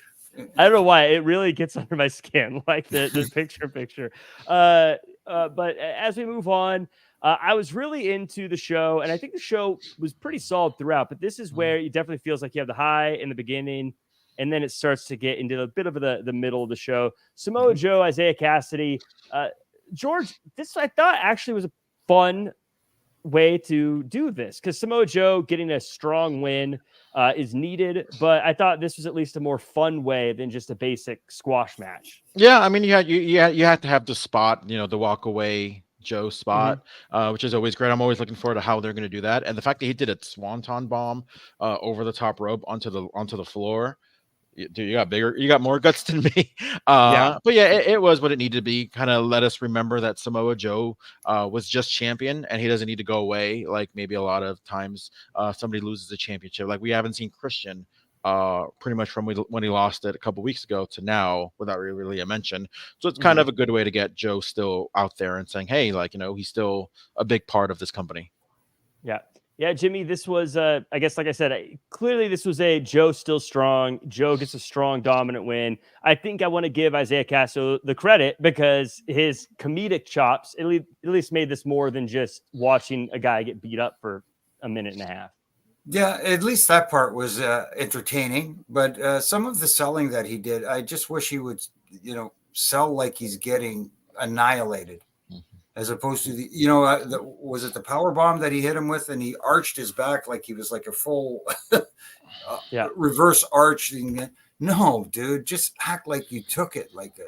I don't know why. It really gets under my skin, like the picture-in-picture. But as we move on, I was really into the show, and I think the show was pretty solid throughout. But this is where it definitely feels like you have the high in the beginning, and then it starts to get into a bit of the middle of the show. Samoa Joe, Isaiah Cassidy, George, this I thought actually was a fun way to do this, because Samoa Joe getting a strong win is needed, but I thought this was at least a more fun way than just a basic squash match. Yeah, I mean, you had to have the spot, the walk away Joe spot, which is always great. I'm always looking forward to how they're going to do that, and the fact that he did a swanton bomb over the top rope onto the floor. Dude, you got more guts than me. But yeah, it was what it needed to be. Kind of let us remember that Samoa Joe was just champion, and he doesn't need to go away like maybe a lot of times somebody loses a championship. Like we haven't seen Christian pretty much from when he lost it a couple weeks ago to now without really a mention. So it's kind of a good way to get Joe still out there and saying, hey, like, he's still a big part of this company. Yeah, Jimmy, this was, I guess, like I said, clearly this was a Joe still strong. Joe gets a strong, dominant win. I think I want to give Isaiah Casso the credit because his comedic chops at least made this more than just watching a guy get beat up for a minute and a half. Yeah, at least that part was entertaining. But some of the selling that he did, I just wish he would, sell like he's getting annihilated. As opposed to was it the power bomb that he hit him with, and he arched his back like he was like a full reverse arch. No, dude, just act like you took it, like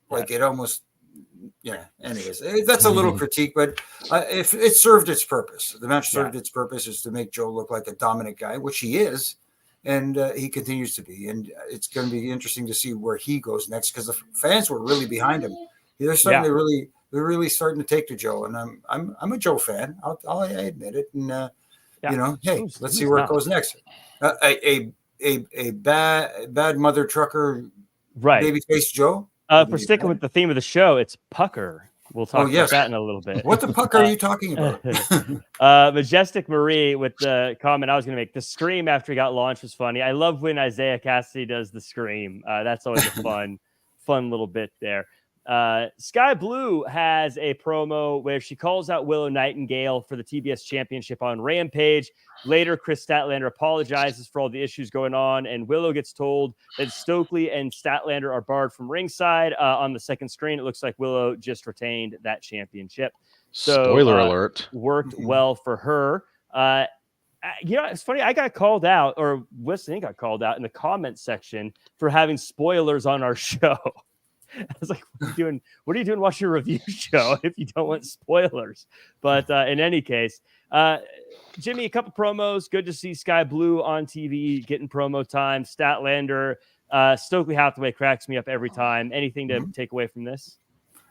like it almost. Yeah. Anyways, that's a little critique, but if it served its purpose, the match served its purpose is to make Joe look like a dominant guy, which he is, and he continues to be. And it's going to be interesting to see where he goes next because the fans were really behind him. They're starting to they're really starting to take to Joe, and I'm a Joe fan. I admit it, and hey, let's see where it goes next. A bad mother trucker, babyface Joe. For sticking with the theme of the show, it's Pucker. We'll talk about that in a little bit. What the fuck are you talking about? Majestic Marie with the comment I was going to make. The scream after he got launched was funny. I love when Isaiah Cassidy does the scream. That's always a fun little bit there. Sky Blue has a promo where she calls out Willow Nightingale for the TBS championship on Rampage. Later, Chris Statlander apologizes for all the issues going on, and Willow gets told that Stokely and Statlander are barred from ringside. On the second screen, it looks like Willow just retained that championship. So, spoiler alert. Worked well for her. It's funny. I got called out, or Weston got called out in the comments section for having spoilers on our show. I was like, what are you doing watching a review show if you don't want spoilers? But in any case, Jimmy, a couple promos. Good to see Sky Blue on TV getting promo time. Statlander, Stokely Hathaway cracks me up every time. Anything to take away from this?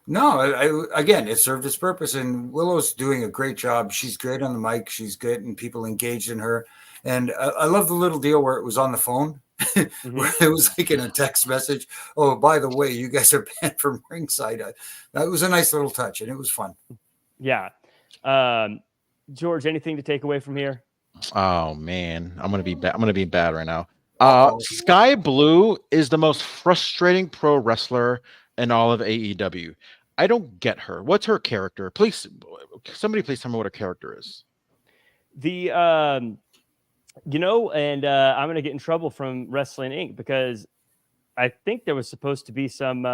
No, again, it served its purpose, and Willow's doing a great job. She's great on the mic. She's getting people engaged in her. And I love the little deal where it was on the phone. Where it was like in a text message. Oh, by the way, you guys are banned from ringside. That was a nice little touch, and it was fun. Yeah. George, anything to take away from here? Oh man, I'm gonna be bad right now. Sky Blue is the most frustrating pro wrestler in all of AEW. I don't get her. What's her character? Please, somebody please tell me what her character is. And I'm going to get in trouble from Wrestling Inc. because I think there was supposed to be some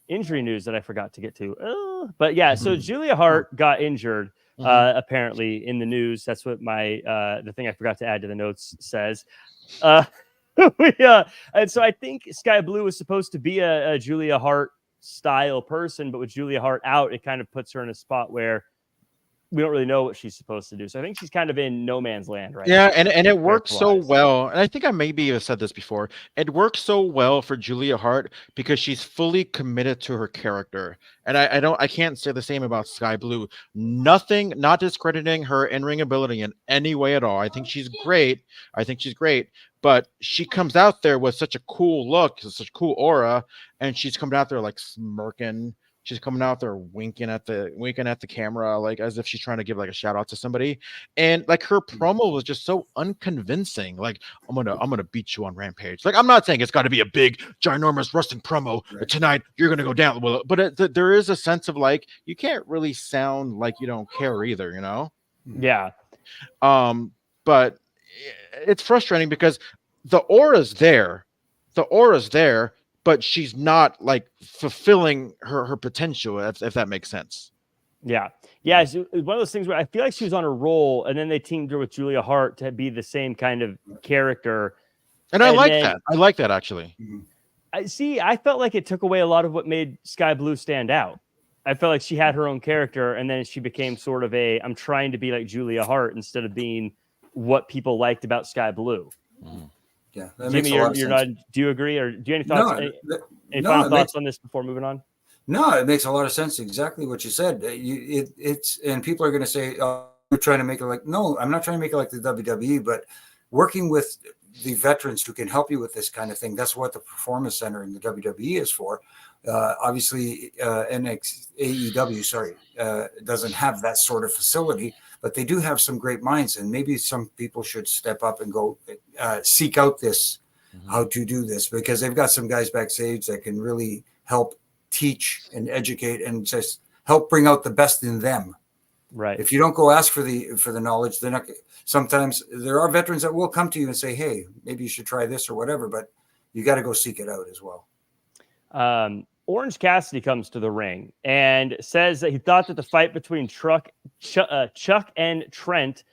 injury news that I forgot to get to. But yeah, so Julia Hart got injured apparently in the news. That's what the thing I forgot to add to the notes says. And so I think Sky Blue was supposed to be a Julia Hart style person, but with Julia Hart out, it kind of puts her in a spot where we don't really know what she's supposed to do. So I think she's kind of in no man's land right now. Yeah, and it works so well. And I think I maybe have said this before. It works so well for Julia Hart because she's fully committed to her character. And I can't say the same about Sky Blue. Nothing, not discrediting her in-ring ability in any way at all. I think she's great. But she comes out there with such a cool look, such a cool aura, and she's coming out there like smirking. She's coming out there winking at the camera, like as if she's trying to give like a shout out to somebody. And like her promo was just so unconvincing. Like, I'm gonna beat you on Rampage. Like, I'm not saying it's got to be a big, ginormous wrestling promo tonight. You're gonna go down. Well, but there is a sense of like you can't really sound like you don't care either, Yeah. But it's frustrating because the aura's there, but she's not like fulfilling her potential, if that makes sense. Yeah. It's one of those things where I feel like she was on a roll, and then they teamed her with Julia Hart to be the same kind of character. And I like that. I like that, actually. I felt like it took away a lot of what made Sky Blue stand out. I felt like she had her own character, and then she became sort of I'm trying to be like Julia Hart instead of being what people liked about Sky Blue. Yeah, Jimmy, you're not. Do you agree, or do you have any thoughts? Any final thoughts on this before moving on? No, it makes a lot of sense. Exactly what you said. It's and people are going to say, "Oh, you're trying to make it like." No, I'm not trying to make it like the WWE, but working with the veterans who can help you with this kind of thing. That's what the Performance Center in the WWE is for. Obviously, AEW, doesn't have that sort of facility, but they do have some great minds, and maybe some people should step up and go seek out this, how to do this, because they've got some guys backstage that can really help teach and educate and just help bring out the best in them. Right. If you don't go ask for the knowledge, they're not. Sometimes there are veterans that will come to you and say, "Hey, maybe you should try this or whatever," but you got to go seek it out as well. Orange Cassidy comes to the ring and says that he thought that the fight between Chuck and Trent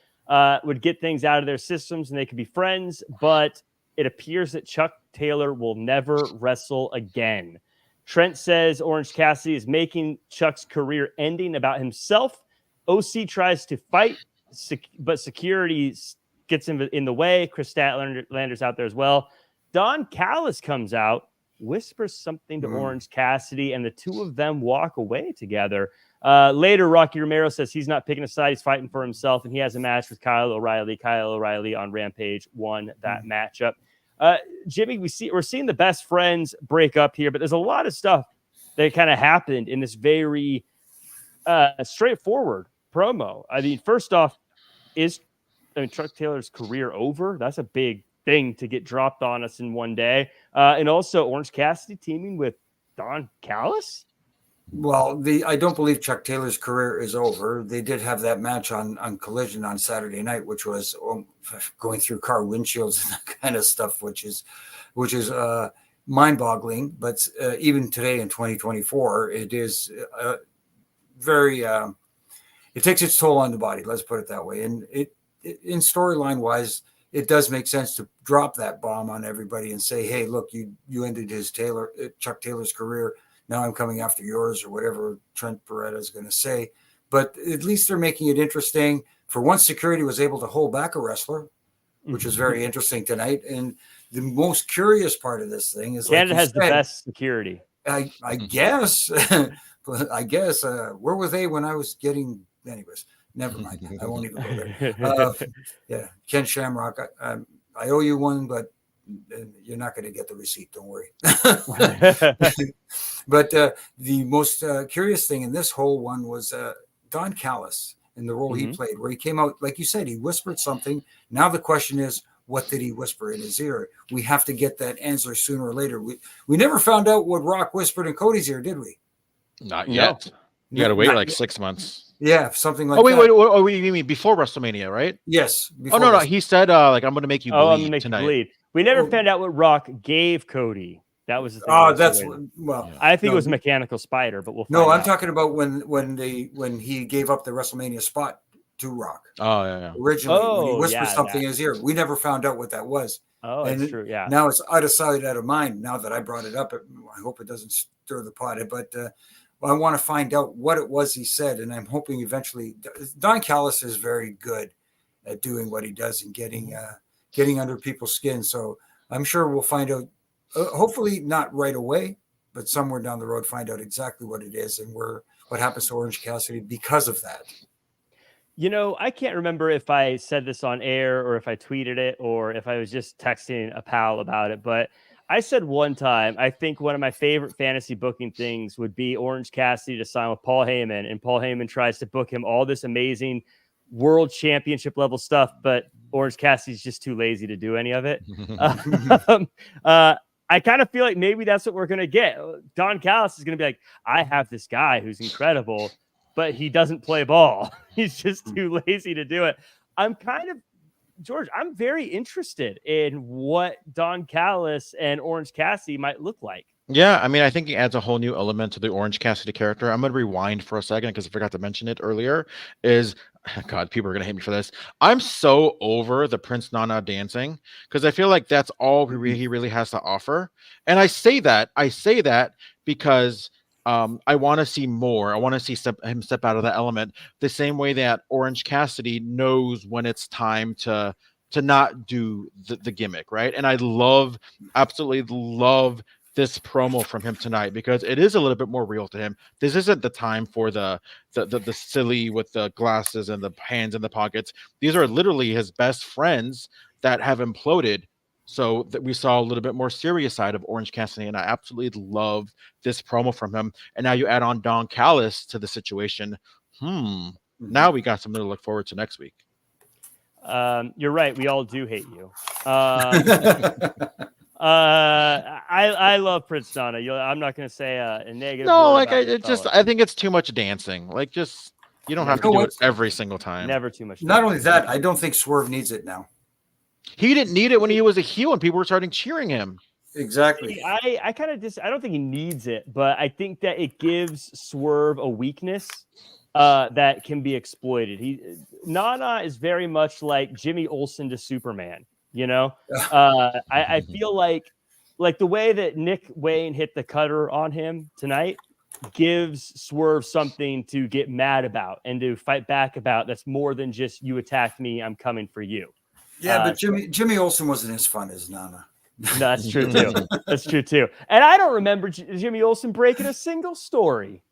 would get things out of their systems and they could be friends, but it appears that Chuck Taylor will never wrestle again. Trent says Orange Cassidy is making Chuck's career ending about himself. OC tries to fight, but security gets in the way. Chris Statlander's out there as well. Don Callis comes out, whispers something to Orange Cassidy, and the two of them walk away together. Later, Rocky Romero says he's not picking a side. He's fighting for himself, and he has a match with Kyle O'Reilly. Kyle O'Reilly on Rampage won that matchup. Jimmy, we're seeing the best friends break up here, but there's a lot of stuff that kind of happened in this very straightforward promo. I mean, first off, Chuck Taylor's career over? That's a big thing to get dropped on us in one day. And also Orange Cassidy teaming with Don Callis. Well, I don't believe Chuck Taylor's career is over. They did have that match on Collision on Saturday night, which was going through car windshields and that kind of stuff, which is mind-boggling. But even today in 2024, it is very. It takes its toll on the body. Let's put it that way. And in storyline wise, it does make sense to drop that bomb on everybody and say, "Hey, look, you ended Chuck Taylor's career. Now I'm coming after yours," or whatever Trent Beretta is going to say. But at least they're making it interesting. For once, security was able to hold back a wrestler, which was very interesting tonight. And the most curious part of this thing is Canada has the best security. I guess. I guess. Where were they when I was getting? Anyways, never mind. I won't even go there. Ken Shamrock. I owe you one, but you're not going to get the receipt. Don't worry. But the most curious thing in this whole one was Don Callis and the role he played, where he came out, like you said, he whispered something. Now the question is, what did he whisper in his ear? We have to get that answer sooner or later. We never found out what Rock whispered in Cody's ear, did we? Not yet. No. You got to wait like 6 months. Yeah, something like that. Wait, you mean before WrestleMania, right? Yes. No. He said, like, I'm going to make you bleed I'm gonna make tonight. You bleed. We never found out what Rock gave Cody. That was the thing. I think it was a mechanical spider, but we'll find out. I'm talking about when he gave up the WrestleMania spot to Rock. Oh, yeah. Originally, when he whispered something in his ear. We never found out what that was. Oh, that's true, yeah. Now it's out of sight, out of mind. Now that I brought it up, I hope it doesn't stir the pot. But I want to find out what it was he said, and I'm hoping eventually. Don Callis is very good at doing what he does and getting under people's skin. So I'm sure we'll find out. Hopefully not right away, but somewhere down the road, find out exactly what it is and what happens to Orange Cassidy because of that. You know, I can't remember if I said this on air or if I tweeted it or if I was just texting a pal about it, but I said one time, I think one of my favorite fantasy booking things would be Orange Cassidy to sign with Paul Heyman, and Paul Heyman tries to book him all this amazing world championship level stuff, but Orange Cassidy's just too lazy to do any of it. I kind of feel like maybe that's what we're going to get. Don Callis is going to be like, I have this guy who's incredible, but he doesn't play ball. He's just too lazy to do it. I'm kind of George, I'm very interested in what Don Callis and Orange Cassidy might look like. Yeah, I mean, I think it adds a whole new element to the Orange Cassidy character. I'm going to rewind for a second because I forgot to mention it earlier. God, people are going to hate me for this. I'm so over the Prince Nana dancing because I feel like that's all he really has to offer. And I say that because I want to see more. I want to see him step out of that element the same way that Orange Cassidy knows when it's time to not do the gimmick, right? And I absolutely love this promo from him tonight because it is a little bit more real to him. This isn't the time for the silly with the glasses and the hands in the pockets. These are literally his best friends that have imploded. So that we saw a little bit more serious side of Orange Cassidy, and I absolutely love this promo from him. And now you add on Don Callis to the situation. Now we got something to look forward to next week. You're right. We all do hate you. I love Prince Nana. I'm not going to say a negative. No, like I think it's too much dancing. Like just you don't have to do it every single time. Never too much. Not only that, I don't think Swerve needs it now. He didn't need it when he was a heel and people were starting cheering him. Exactly. I kind of I don't think he needs it, but I think that it gives Swerve a weakness that can be exploited. Nana is very much like Jimmy Olsen to Superman. You know, I feel like the way that Nick Wayne hit the cutter on him tonight gives Swerve something to get mad about and to fight back about. That's more than just you attacked me, I'm coming for you. Yeah, but Jimmy Olsen wasn't as fun as Nana. No, that's true too. That's true too. And I don't remember Jimmy Olsen breaking a single story.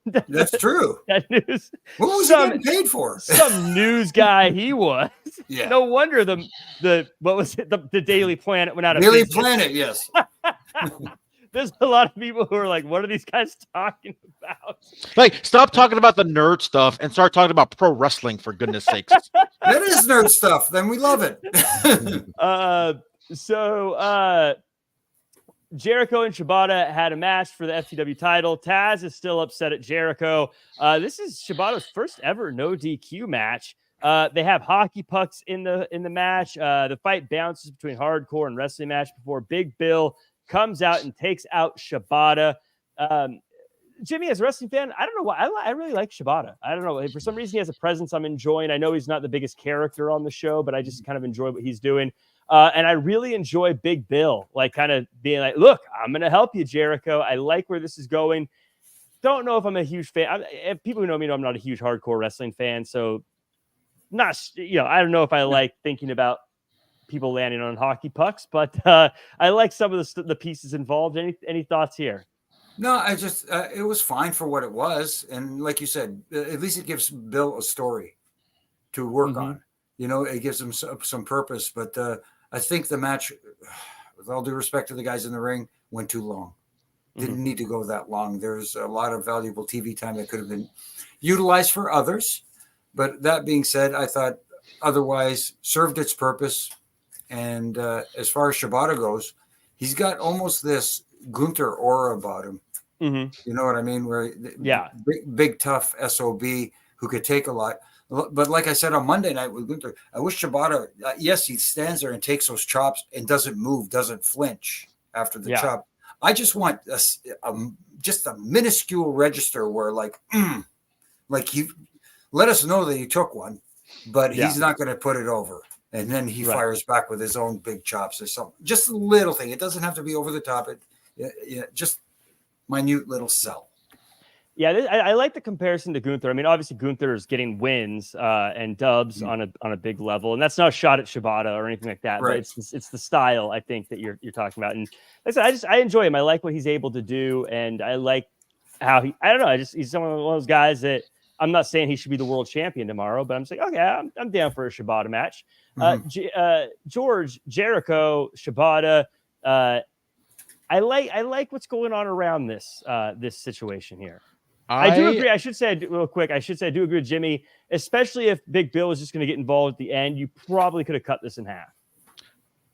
That's true. That news. What was he getting paid for? Some news guy he was. Yeah. No wonder the what was it? The Daily Planet went out of Daily business. Planet, yes. There's a lot of people who are like, what are these guys talking about? Like, stop talking about the nerd stuff and start talking about pro wrestling, for goodness sakes. That is nerd stuff. Then we love it. So Jericho and Shibata had a match for the FTW title. Taz is still upset at Jericho. This is Shibata's first ever no DQ match. They have hockey pucks in the match. The fight bounces between hardcore and wrestling match before Big Bill comes out and takes out Shibata. Jimmy, as a wrestling fan, I don't know why. I really like Shibata. I don't know. For some reason, he has a presence I'm enjoying. I know he's not the biggest character on the show, but I just kind of enjoy what he's doing. And I really enjoy Big Bill, like kind of being like, look, I'm going to help you, Jericho. I like where this is going. Don't know if I'm a huge fan. If people who know me know I'm not a huge hardcore wrestling fan. So I don't know if I like thinking about people landing on hockey pucks, but I like some of the pieces involved. Any thoughts here? No, I just it was fine for what it was, and like you said, at least it gives Bill a story to work on. You know, it gives him some purpose. But I think the match, with all due respect to the guys in the ring, went too long. Didn't need to go that long. There's a lot of valuable TV time that could have been utilized for others. But that being said, I thought otherwise served its purpose. And as far as Shibata goes, he's got almost this Gunther aura about him. You know what I mean? Where big tough SOB who could take a lot. But like I said on Monday night with Gunther, I wish Shibata, yes, he stands there and takes those chops and doesn't move, doesn't flinch after the chop. I just want just a minuscule register where like he let us know that he took one, but he's not going to put it over. And then he fires back with his own big chops or something. Just a little thing. It doesn't have to be over the top. Just minute little cell. Yeah, I like the comparison to Gunther. I mean, obviously Gunther is getting wins and dubs on a big level, and that's not a shot at Shibata or anything like that. Right. But it's the style I think that you're talking about. And like I said, I enjoy him. I like what he's able to do, and I like how I don't know. He's one of those guys that I'm not saying he should be the world champion tomorrow, but I'm saying okay, I'm down for a Shibata match. George, Jericho, Shibata. I like what's going on around this situation here. I do agree. I should say real quick. I do agree with Jimmy, especially if Big Bill was just going to get involved at the end. You probably could have cut this in half.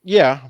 Yeah,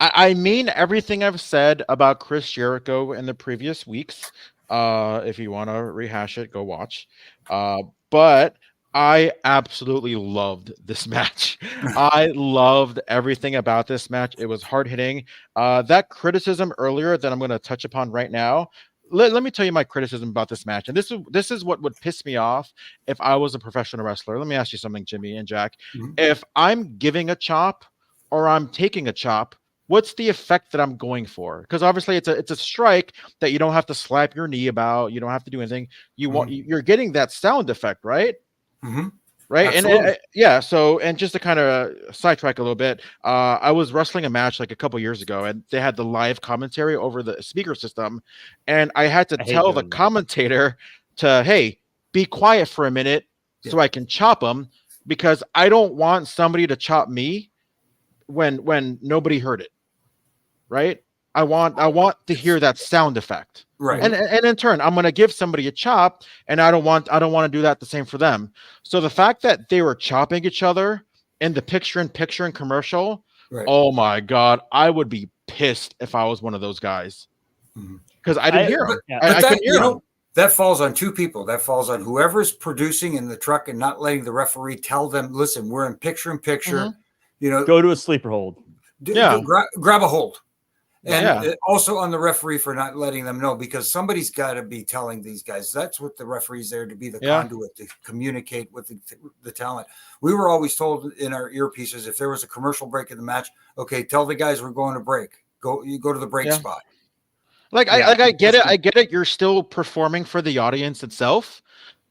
I mean everything I've said about Chris Jericho in the previous weeks. If you want to rehash it, go watch. But I absolutely loved this match. I loved everything about this match. It was hard hitting. That criticism earlier that I'm going to touch upon right now. Let me tell you my criticism about this match. And this is what would piss me off if I was a professional wrestler. Let me ask you something, Jimmy and Jack. Mhm. If I'm giving a chop or I'm taking a chop, what's the effect that I'm going for? Because obviously it's a strike that you don't have to slap your knee about. You don't have to do anything. You're getting that sound effect, right? Mm-hmm. Right. Absolutely. And yeah. So, and just to kind of sidetrack a little bit, I was wrestling a match like a couple years ago, and they had the live commentary over the speaker system, and I had to I hate tell the doing that. commentator to, hey, be quiet for a minute so I can chop him, because I don't want somebody to chop me when nobody heard it. Right. I want to hear that sound effect. Right. And in turn, I'm going to give somebody a chop, and I don't want to do that the same for them. So the fact that they were chopping each other in the picture-in-picture and commercial, Right. oh my God, I would be pissed if I was one of those guys, because I didn't hear them. I couldn't hear them. That falls on two people. That falls on whoever's producing in the truck and not letting the referee tell them, listen, we're in picture-in-picture. You know, Go to a sleeper hold. Grab a hold. And Yeah. also on the referee for not letting them know, because somebody's got to be telling these guys. That's what the referee's there to be, the conduit to communicate with the talent. We were always told in our earpieces, if there was a commercial break in the match, okay, tell the guys we're going to break. You go to the break spot. Like I get it. I get it. You're still performing for the audience itself.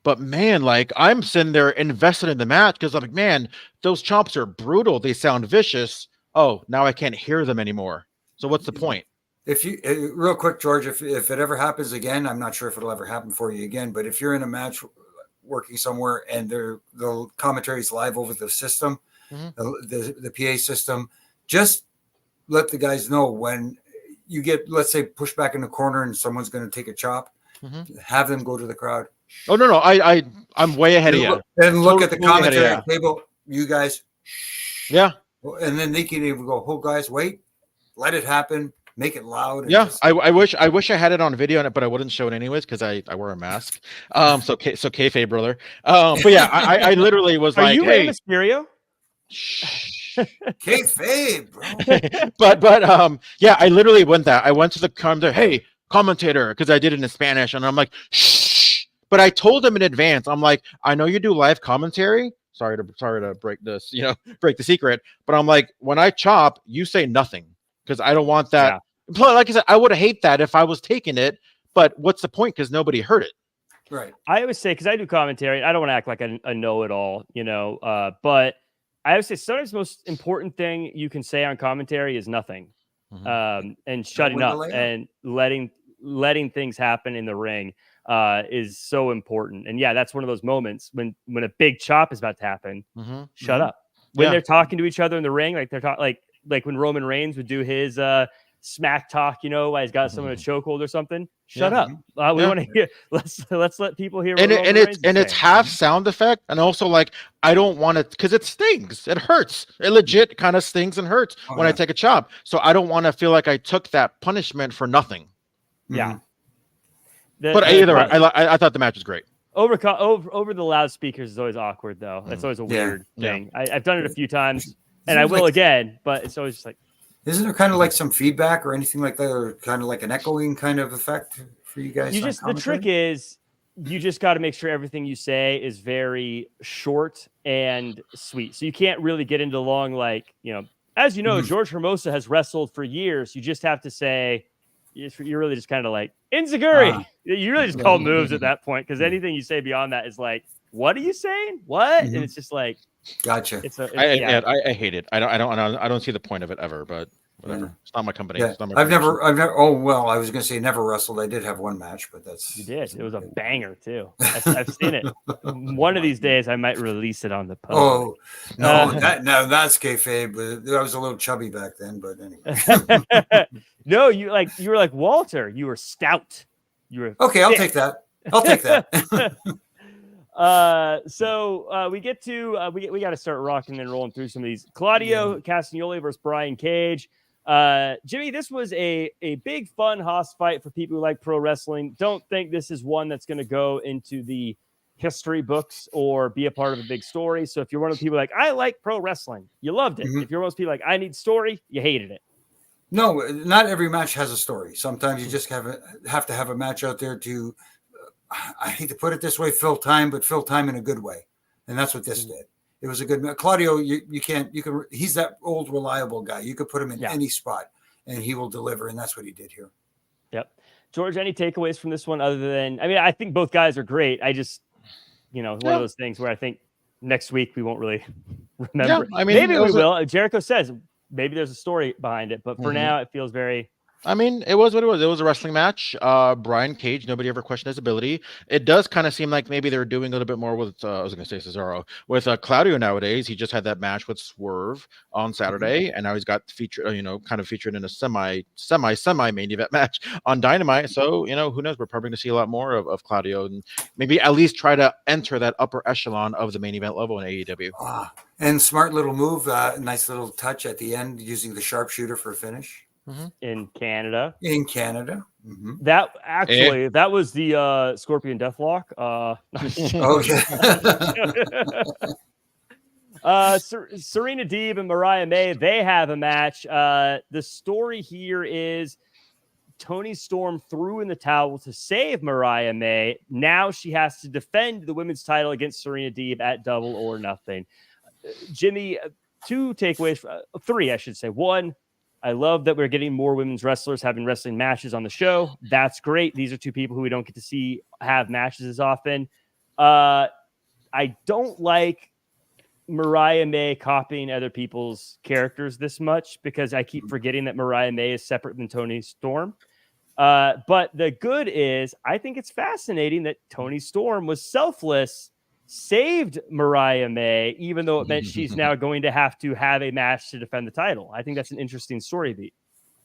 But man, like I'm sitting there invested in the match because I'm like, man, those chomps are brutal. They sound vicious. Oh, now I can't hear them anymore. So what's the point? If you real quick, George, if it ever happens again, I'm not sure if it'll ever happen for you again, but if you're in a match working somewhere and the commentary is live over the system, the PA system, just let the guys know when you get, let's say, pushed back in the corner and someone's going to take a chop, have them go to the crowd. Oh no, I'm way ahead of you. And look at the commentary table, you guys. Yeah. And then they can even go, oh guys, wait. Let it happen. Make it loud. Yeah, I wish I had it on video, but I wouldn't show it anyways because I wear a mask. So kayfabe, brother. But yeah, I literally was like, you hey, Mysterio? Kayfabe, bro. but yeah, I literally went that. I went to the commentator, hey, commentator, because I did it in Spanish, and I'm like, shh. But I told him in advance. I'm like, I know you do live commentary. Sorry to break this, break the secret. But I'm like, when I chop, you say nothing. Because I don't want that. Yeah. Like I said, I would hate that if I was taking it. But what's the point? Because nobody heard it. Right. I always say, because I do commentary, I don't want to act like a know-it-all, but I always say sometimes the most important thing you can say on commentary is nothing, and shutting up and letting things happen in the ring is so important. And yeah, that's one of those moments when a big chop is about to happen. Shut up. When they're talking to each other in the ring, like they're talking like when Roman Reigns would do his smack talk, while he's got someone in a chokehold or something. Shut up. We want to hear. Let's let people hear. And it's half sound effect, and also like I don't want it because it stings. It hurts. It legit kind of stings and hurts when I take a chop. So I don't want to feel like I took that punishment for nothing. Yeah. But either way, I thought the match was great. Over the loudspeakers is always awkward though. That's always a weird thing. I've done it a few times. And I will again, but it's always just like. Isn't there kind of like some feedback or anything like that, or kind of like an echoing kind of effect for you guys? The trick is you just got to make sure everything you say is very short and sweet. So you can't really get into long, as you know, George Hermoza has wrestled for years. You just have to say, you're really just kind of like, Enziguri. You really just call moves at that point, because anything you say beyond that is like, what are you saying? What? And it's just like, gotcha. I hate it. I don't see the point of it ever. But whatever. It's not my company. Yeah. It's not my I've never. Oh well, I was going to say never wrestled. I did have one match, but that's. You did. It was a banger too. I've seen it. One of these days, I might release it on the post. Oh no, that's kayfabe. But I was a little chubby back then. But anyway. No, you were like Walter. You were stout. You were okay. I'll take that. So we get to we got to start rocking and rolling through some of these. Claudio Castagnoli versus Brian Cage. Jimmy, this was a big fun house fight for people who like pro wrestling. Don't think this is one that's going to go into the history books or be a part of a big story. So if you're one of the people like, I like pro wrestling, you loved it. Mhm. If you're one of those people like, I need story, you hated it. No, not every match has a story. Sometimes you just have to have a match out there to, I hate to put it this way, fill time, but fill time in a good way. And that's what this did. It was a good match. Claudio, he's that old, reliable guy. You could put him in any spot and he will deliver. And that's what he did here. Yep. George, any takeaways from this one other than, I mean, I think both guys are great. I just, one of those things where I think next week we won't really remember. Yeah, I mean, maybe we will. Jericho says maybe there's a story behind it, but for Mhm. now it feels very. I mean, it was what it was. It was a wrestling match. Brian Cage, nobody ever questioned his ability. It does kind of seem like maybe they're doing a little bit more with, I was going to say Cesaro, with Claudio nowadays. He just had that match with Swerve on Saturday, and now he's got featured, kind of featured in a semi main event match on Dynamite. So, who knows? We're probably going to see a lot more of Claudio, and maybe at least try to enter that upper echelon of the main event level in AEW. And smart little move, nice little touch at the end, using the sharpshooter for a finish. In Canada. Mm-hmm. That actually, that was the Scorpion Deathlock. Serena Deeb and Mariah May, they have a match. The story here is Toni Storm threw in the towel to save Mariah May. Now she has to defend the women's title against Serena Deeb at Double or Nothing. Jimmy, three, I should say. One, I love that we're getting more women's wrestlers having wrestling matches on the show. That's great. These are two people who we don't get to see have matches as often. I don't like Mariah May copying other people's characters this much because I keep forgetting that Mariah May is separate than Toni Storm. But the good is I think it's fascinating that Toni Storm was selfless, saved Mariah May, even though it meant she's now going to have a match to defend the title. I think that's an interesting story beat.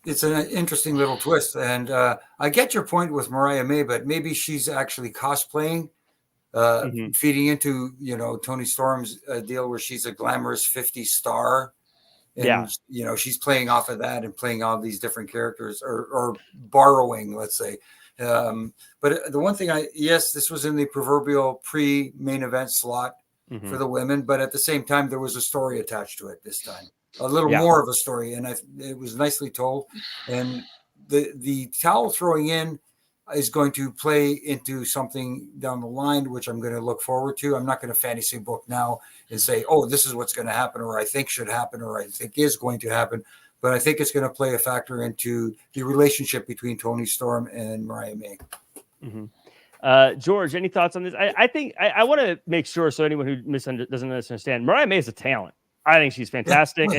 It's an interesting little twist. And I get your point with Mariah May, but maybe she's actually cosplaying, feeding into, Toni Storm's deal where she's a glamorous 50 star. And, she's playing off of that and playing all these different characters or borrowing, let's say. But the one thing this was in the proverbial pre-main event slot for the women, but at the same time, there was a story attached to it this time, a little more of a story. And it was nicely told. And the towel throwing in is going to play into something down the line, which I'm going to look forward to. I'm not going to fantasy book now and say, oh, this is what's going to happen, or I think should happen, or I think is going to happen. But I think it's going to play a factor into the relationship between Toni Storm and Mariah May. George, any thoughts on this? I think I want to make sure so anyone who doesn't misunderstand, Mariah May is a talent. I think she's fantastic.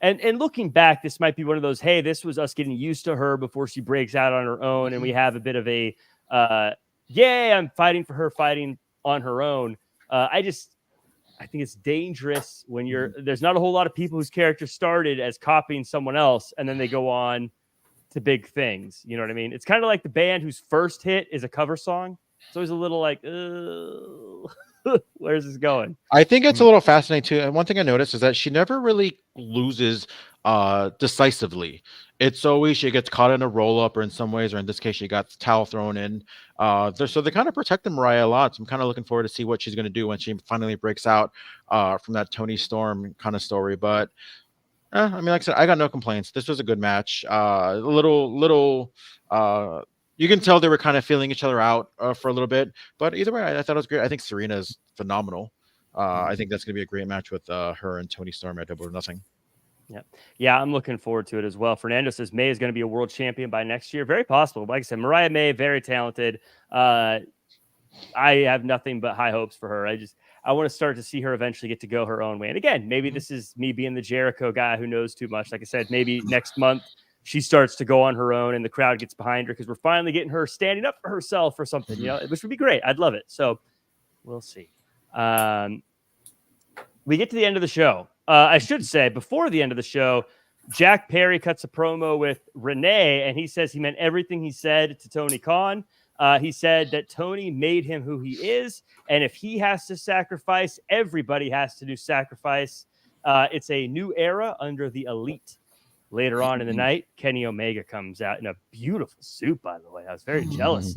And looking back, this might be one of those, hey, this was us getting used to her before she breaks out on her own. And we have a bit of a, I'm fighting for her, fighting on her own. I think it's dangerous when there's not a whole lot of people whose characters started as copying someone else and then they go on to big things. You know what I mean? It's kind of like the band whose first hit is a cover song. It's always a little like, where's this going? I think it's a little fascinating too. And one thing I noticed is that she never really loses decisively. It's always she gets caught in a roll up, or in some ways, or in this case, she got the towel thrown in. So they kind of protected Mariah a lot. So I'm kind of looking forward to see what she's going to do when she finally breaks out from that Toni Storm kind of story. But I mean, like I said, I got no complaints. This was a good match. You can tell they were kind of feeling each other out for a little bit. But either way, I thought it was great. I think Serena's phenomenal. I think that's going to be a great match with her and Toni Storm at Double or Nothing. Yeah, I'm looking forward to it as well. Fernando says May is going to be a world champion by next year. Very possible. Like I said, Mariah May, very talented. I have nothing but high hopes for her. I want to start to see her eventually get to go her own way. And again, maybe this is me being the Jericho guy who knows too much. Like I said, maybe next month she starts to go on her own and the crowd gets behind her because we're finally getting her standing up for herself or something, which would be great. I'd love it. So we'll see. We get to the end of the show. I should say before the end of the show, Jack Perry cuts a promo with Renee, and he says he meant everything he said to Tony Khan. He said that Tony made him who he is, and if he has to sacrifice, everybody has to do sacrifice. It's a new era under the elite. Later on in the night, Kenny Omega comes out in a beautiful suit, by the way. I was very jealous.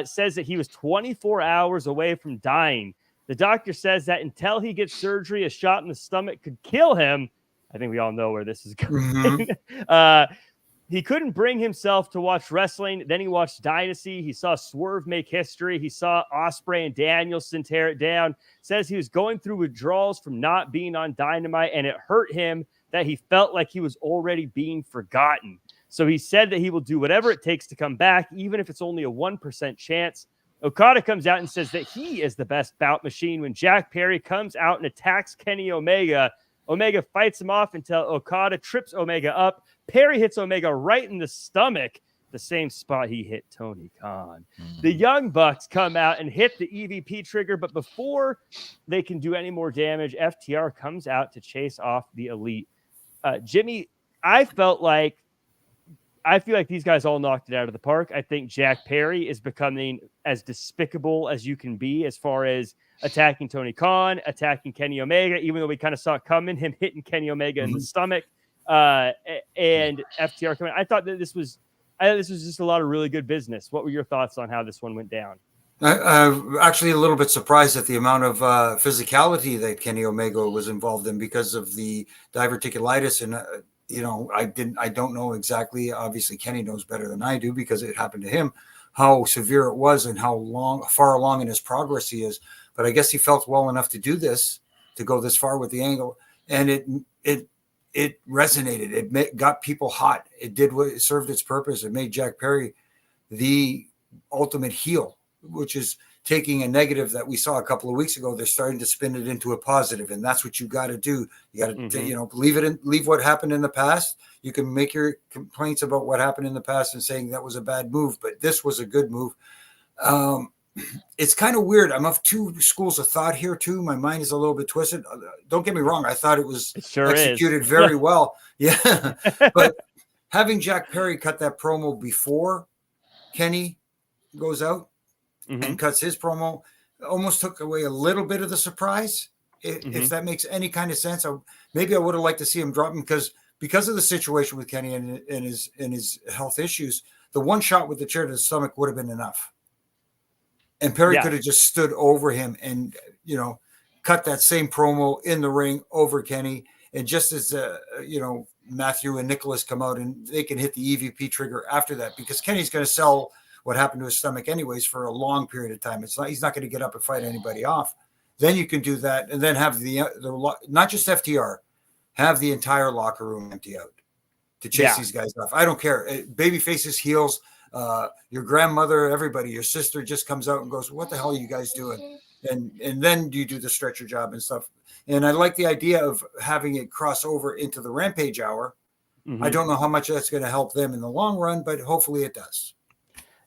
Says that he was 24 hours away from dying. The doctor says that until he gets surgery, a shot in the stomach could kill him. I think we all know where this is going. He couldn't bring himself to watch wrestling. Then he watched Dynasty. He saw Swerve make history. He saw Ospreay and Danielson tear it down. Says he was going through withdrawals from not being on Dynamite, and it hurt him that he felt like he was already being forgotten. So he said that he will do whatever it takes to come back, even if it's only a 1% chance. Okada comes out and says that he is the best bout machine when Jack Perry comes out and attacks Kenny Omega. Omega fights him off until Okada trips Omega up. Perry hits Omega right in the stomach, the same spot he hit Tony Khan. The Young Bucks come out and hit the EVP trigger, but before they can do any more damage, FTR comes out to chase off the Elite. Jimmy, I feel like these guys all knocked it out of the park. I think Jack Perry is becoming as despicable as you can be as far as attacking Tony Khan, attacking Kenny Omega, even though we kind of saw it coming, him hitting Kenny Omega in the stomach, and FTR coming. I thought this was just a lot of really good business. What were your thoughts on how this one went down? I'm actually a little bit surprised at the amount of physicality that Kenny Omega was involved in because of the diverticulitis. And, I don't know exactly. Obviously, Kenny knows better than I do because it happened to him, how severe it was and how far along in his progress he is. But I guess he felt well enough to do this, to go this far with the angle. And it resonated. It got people hot. It served its purpose. It made Jack Perry the ultimate heel, which is taking a negative that we saw a couple of weeks ago. They're starting to spin it into a positive, and that's what you got to do. You got to, leave what happened in the past. You can make your complaints about what happened in the past and saying that was a bad move, but this was a good move. It's kind of weird. I'm of two schools of thought here too. My mind is a little bit twisted. Don't get me wrong. I thought it was executed very well. Yeah. But having Jack Perry cut that promo before Kenny goes out and cuts his promo almost took away a little bit of the surprise. If that makes any kind of sense. Maybe I would have liked to see him drop him because of the situation with Kenny and his health issues. The one shot with the chair to the stomach would have been enough. And Perry could have just stood over him and, cut that same promo in the ring over Kenny. And just as, Matthew and Nicholas come out and they can hit the EVP trigger after that, because Kenny's going to sell what happened to his stomach anyways for a long period of time. He's not going to get up and fight anybody off. Then you can do that and then have the not just FTR, have the entire locker room empty out to chase these guys off. I don't care. Baby faces, heels, your grandmother, everybody, your sister just comes out and goes, what the hell are you guys doing? And then you do the stretcher job and stuff. And I like the idea of having it cross over into the Rampage hour. I don't know how much that's going to help them in the long run, but hopefully it does.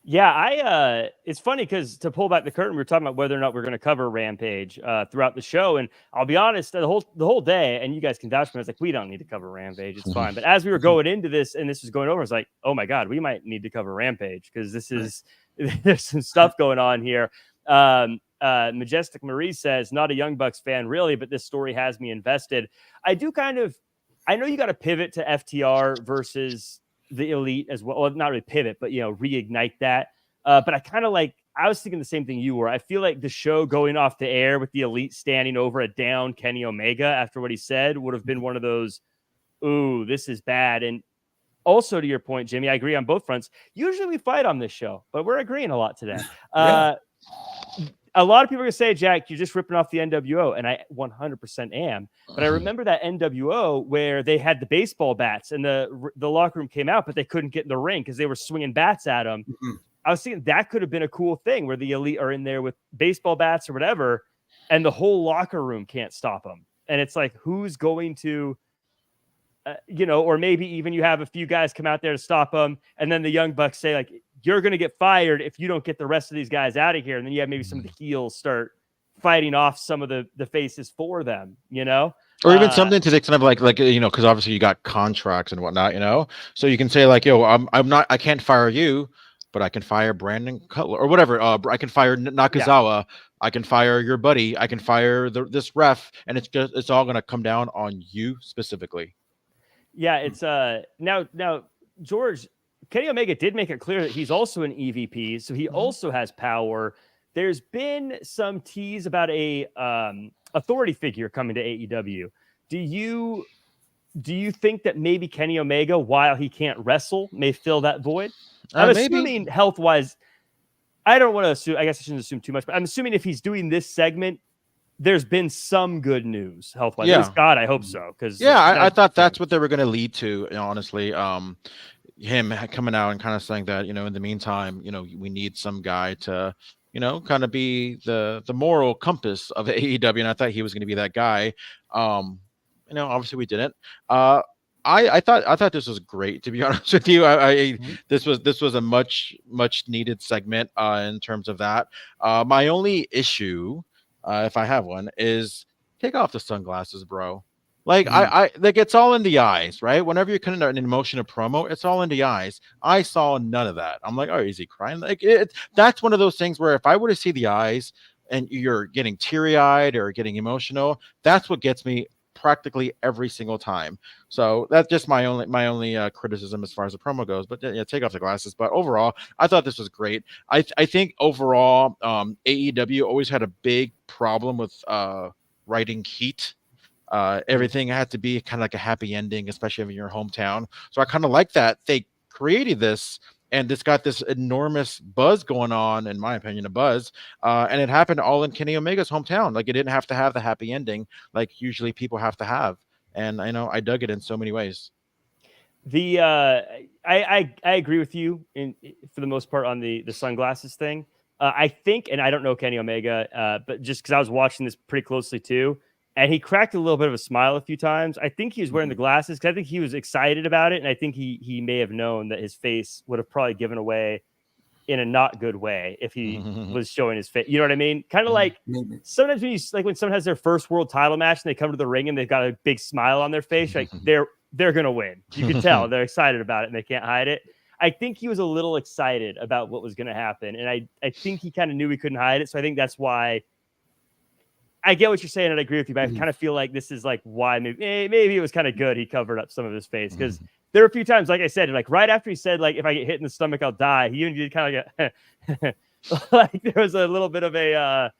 Yeah, it's funny because to pull back the curtain, we were talking about whether or not we're going to cover Rampage throughout the show. And I'll be honest, the whole day, and you guys can vouch for me, I was like, we don't need to cover Rampage. It's fine. But as we were going into this and this was going over, I was like, oh my God, we might need to cover Rampage because there's some stuff going on here. Majestic Marie says, not a Young Bucks fan really, but this story has me invested. I know you got to pivot to FTR versus the Elite as well. Not really pivot, but reignite that. But I was thinking the same thing you were. I feel like the show going off the air with the Elite standing over a down Kenny Omega after what he said would have been one of those, ooh, this is bad. And also to your point, Jimmy, I agree on both fronts. Usually we fight on this show, but we're agreeing a lot today. A lot of people are going to say, Jack, you're just ripping off the NWO. And I 100% am. But I remember that NWO where they had the baseball bats and the locker room came out, but they couldn't get in the ring because they were swinging bats at them. I was thinking that could have been a cool thing where the Elite are in there with baseball bats or whatever, and the whole locker room can't stop them. And it's like, who's going to, or maybe even you have a few guys come out there to stop them. And then the Young Bucks say, like, you're going to get fired if you don't get the rest of these guys out of here. And then you have maybe some of the heels start fighting off some of the faces for them, Or even something to the extent of like, because obviously you got contracts and whatnot, so you can say like, I can't fire you, but I can fire Brandon Cutler or whatever. I can fire Nakazawa. I can fire your buddy. I can fire this ref. And it's all going to come down on you specifically. Yeah, it's now George, Kenny Omega did make it clear that he's also an EVP, so he also has power. There's been some tease about a authority figure coming to AEW. Do you think that maybe Kenny Omega, while he can't wrestle, may fill that void? I'm assuming health-wise. I don't want to assume. I guess I shouldn't assume too much, but I'm assuming if he's doing this segment, there's been some good news health-wise. Yeah. God, I hope so. Because I thought that's what they were going to lead to. Honestly, him coming out and kind of saying that, in the meantime, we need some guy to, kind of be the moral compass of AEW, and I thought he was going to be that guy. Obviously we didn't. I thought this was great, to be honest with you. This was a much needed segment in terms of that. My only issue, if I have one, is take off the sunglasses, bro. Like I like, it's all in the eyes, right? Whenever you're cutting an emotional promo, it's all in the eyes. I saw none of that. I'm like, oh, is he crying? Like that's one of those things where if I were to see the eyes and you're getting teary-eyed or getting emotional, that's what gets me practically every single time. So that's just my only criticism as far as the promo goes. But yeah, take off the glasses. But overall, I thought this was great. I think overall, AEW always had a big problem with writing heat. Everything had to be kind of like a happy ending, especially in your hometown. So I kind of like that they created this, and it's got this enormous buzz going on, in my opinion, and it happened all in Kenny Omega's hometown. Like, it didn't have to have the happy ending like usually people have to have. And I know I dug it in so many ways. I agree with you for the most part on the sunglasses thing. I think, and I don't know Kenny Omega, but just because I was watching this pretty closely too, and he cracked a little bit of a smile a few times. I think he was wearing the glasses because I think he was excited about it. And I think he may have known that his face would have probably given away in a not good way if he was showing his face. You know what I mean? Kind of like sometimes when someone has their first world title match and they come to the ring and they've got a big smile on their face, like they're going to win. You can tell they're excited about it and they can't hide it. I think he was a little excited about what was going to happen. And I think he kind of knew he couldn't hide it. So I think that's why I get what you're saying, and I agree with you, but I kind of feel like this is like why maybe it was kind of good he covered up some of his face, because there were a few times, like I said, like right after he said, like, if I get hit in the stomach, I'll die. He even did kind of like there was a little bit of a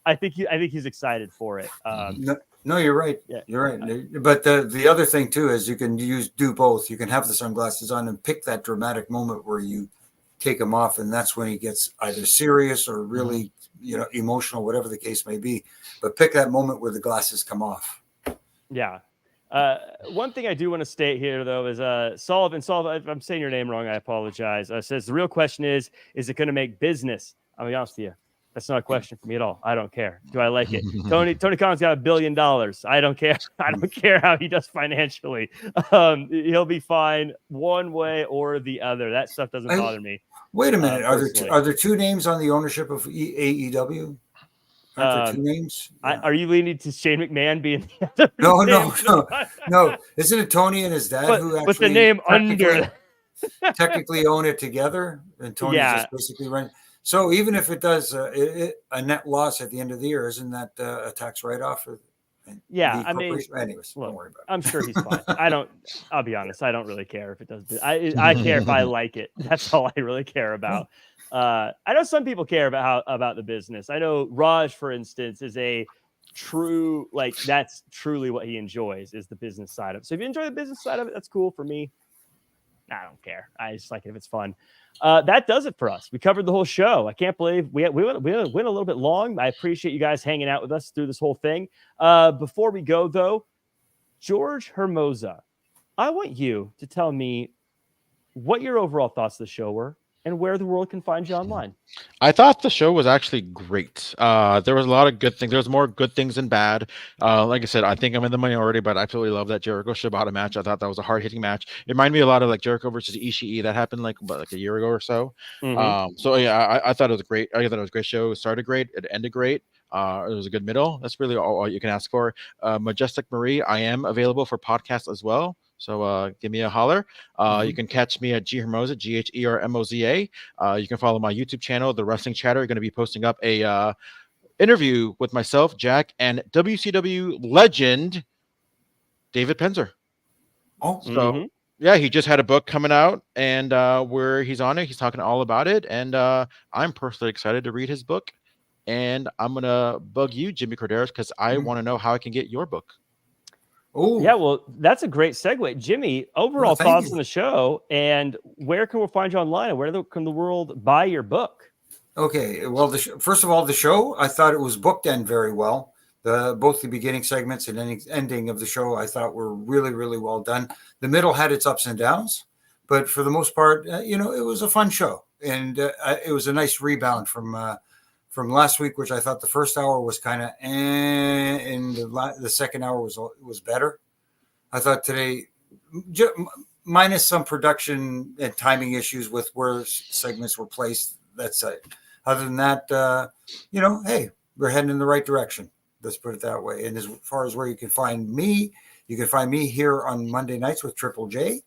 I think he's excited for it. No, you're right. Yeah. You're right. But the other thing too is you can do both. You can have the sunglasses on and pick that dramatic moment where you take them off, and that's when he gets either serious or really emotional, whatever the case may be. But pick that moment where the glasses come off. Yeah. One thing I do want to state here, though, is Sullivan, if I'm saying your name wrong, I apologize. Says the real question is it going to make business? I'll be honest with you. That's not a question for me at all. I don't care. Do I like it? Tony Khan's got $1 billion. I don't care. I don't care how he does financially. He'll be fine one way or the other. That stuff doesn't bother me. Wait a minute. Are there two names on the ownership of AEW? Are there two names? Yeah. Are you leaning to Shane McMahon being the other? No. Isn't it Tony and his dad who actually with the name under technically own it together, and Tony's just basically running? So even if it does a net loss at the end of the year, isn't that a tax write-off? I mean, anyways, don't worry about it. I'm sure he's fine. I'll be honest. I don't really care if it does. I care if I like it. That's all I really care about. I know some people care about the business. I know Raj, for instance, is a true, like, that's truly what he enjoys, is the business side of it. So if you enjoy the business side of it, that's cool. For me, I don't care. I just like it if it's fun. That does it for us. We covered the whole show. I can't believe we went a little bit long. I appreciate you guys hanging out with us through this whole thing. Before we go, though, George Hermoza, I want you to tell me what your overall thoughts of the show were and where the world can find you online. I thought the show was actually great. There was a lot of good things. There was more good things than bad. Like I said, I think I'm in the minority, but I absolutely love that Jericho Shibata match. I thought that was a hard-hitting match. It reminded me a lot of like Jericho versus Ishii. That happened like a year ago or so. So yeah, I thought it was great. I thought it was a great show. It started great. It ended great. It was a good middle. That's really all you can ask for. Majestic Marie, I am available for podcasts as well. So give me a holler. You can catch me at G Hermoza, GHERMOZA. You can follow my YouTube channel, The Wrestling Chatter. You're going to be posting up a interview with myself, Jack, and WCW legend David Penzer. Oh, So yeah, he just had a book coming out, and where he's on it, he's talking all about it, and I'm personally excited to read his book. And I'm gonna bug you, Jimmy Korderas, because I want to know how I can get your book. oh, Yeah, well, that's a great segue. Jimmy, overall thank thoughts you. on the show, and where can we find you online, and where can the world buy your book? Okay. Well, first of all, the show, I thought it was booked end very well. Both the beginning segments and ending of the show, I thought were really, really well done. The middle had its ups and downs, but for the most part, it was a fun show, and it was a nice rebound from last week, which I thought the first hour was kind of, and the second hour was better. I thought today, minus some production and timing issues with where segments were placed. That's it. Other than that, hey, we're heading in the right direction. Let's put it that way. And as far as where you can find me here on Monday nights with Triple J.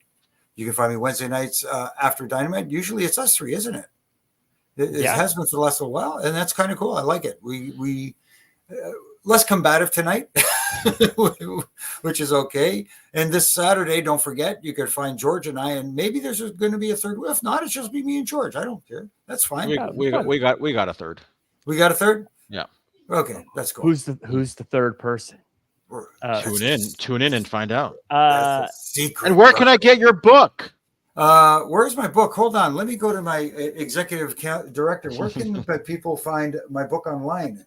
You can find me Wednesday nights after Dynamite. Usually it's us three, isn't it? It has been for the last little while, and that's kind of cool. I like it. We less combative tonight, which is okay. And this Saturday, don't forget, you can find George and I, and maybe there's going to be a third. If not, it's just be me and George. I don't care. That's fine. We got a third. We got a third? Yeah. Okay, that's cool. Who's the third person? Tune in and find out. Secret. And where can I get your book? Where's my book? Hold on. Let me go to my executive director. Where can people find my book online?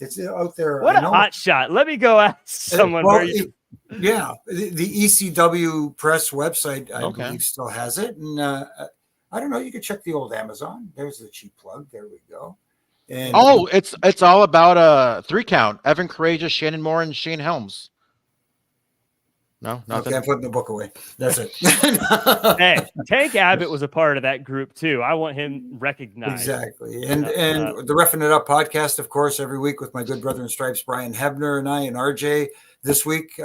It's out there. What a hot shot. Let me go ask someone. The ECW Press website, I believe, still has it. And I don't know. You could check the old Amazon. There's the cheap plug. There we go. And it's all about a 3-count. Evan Courageous, Shannon Moore, and Shane Helms. No, nothing. Okay, I'm putting the book away. That's it. Hey, Tank Abbott was a part of that group too. I want him recognized. Exactly. And the Reffing It Up podcast, of course, every week with my good brother in stripes, Brian Hebner, and I, and RJ. This week,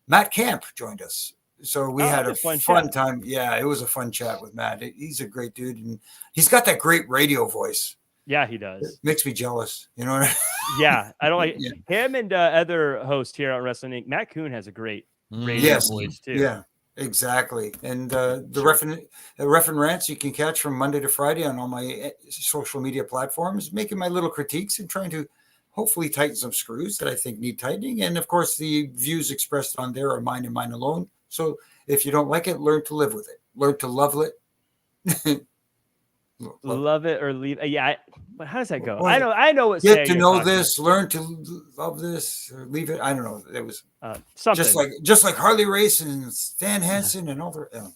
Matt Camp joined us. So we had a fun time. Yeah, it was a fun chat with Matt. He's a great dude, and he's got that great radio voice. Yeah, he does. It makes me jealous. You know what I mean? Yeah, I don't like him and other host here on Wrestling Inc. Matt Kuhn has a great radio voice too. Yeah, exactly. And the Reffin' Rants you can catch from Monday to Friday on all my social media platforms, making my little critiques and trying to hopefully tighten some screws that I think need tightening. And of course, the views expressed on there are mine and mine alone. So if you don't like it, learn to live with it. Learn to love it. Love it or leave. Yeah, but how does that go? Well, I know what. Get to know this. Learn to love this. Or leave it. I don't know. It was something just like Harley Race and Stan Hansen and all the.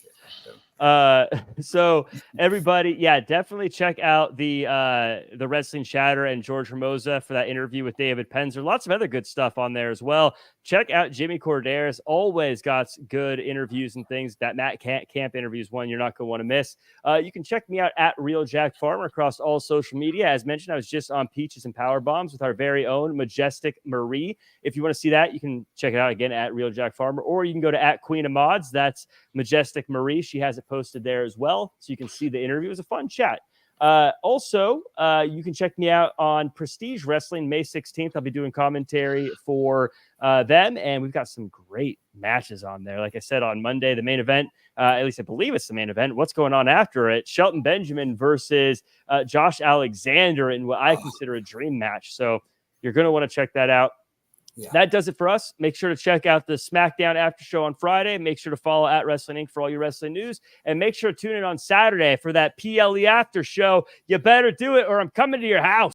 So everybody, definitely check out the Wrestling Chatter and George Hermoza for that interview with David Penzer. Lots of other good stuff on there as well. Check out Jimmy Korderas. Always got good interviews and things. That Matt Camp interview is one you're not going to want to miss. You can check me out at Real Jack Farmer across all social media. As mentioned, I was just on Peaches and Power Bombs with our very own Majestic Marie. If you want to see that, you can check it out again at Real Jack Farmer, or you can go to at Queen of Mods. That's Majestic Marie. She has it posted there as well, so you can see the interview. It was a fun chat. Also, you can check me out on Prestige Wrestling May 16th. I'll be doing commentary for them, and we've got some great matches on there. Like I said, on Monday, the main event, at least I believe it's the main event. What's going on after it? Shelton Benjamin versus Josh Alexander in what I consider a dream match. So you're going to want to check that out. Yeah. That does it for us. Make sure to check out the SmackDown after show on Friday. Make sure to follow at Wrestling Inc. for all your wrestling news. And make sure to tune in on Saturday for that PLE after show. You better do it or I'm coming to your house.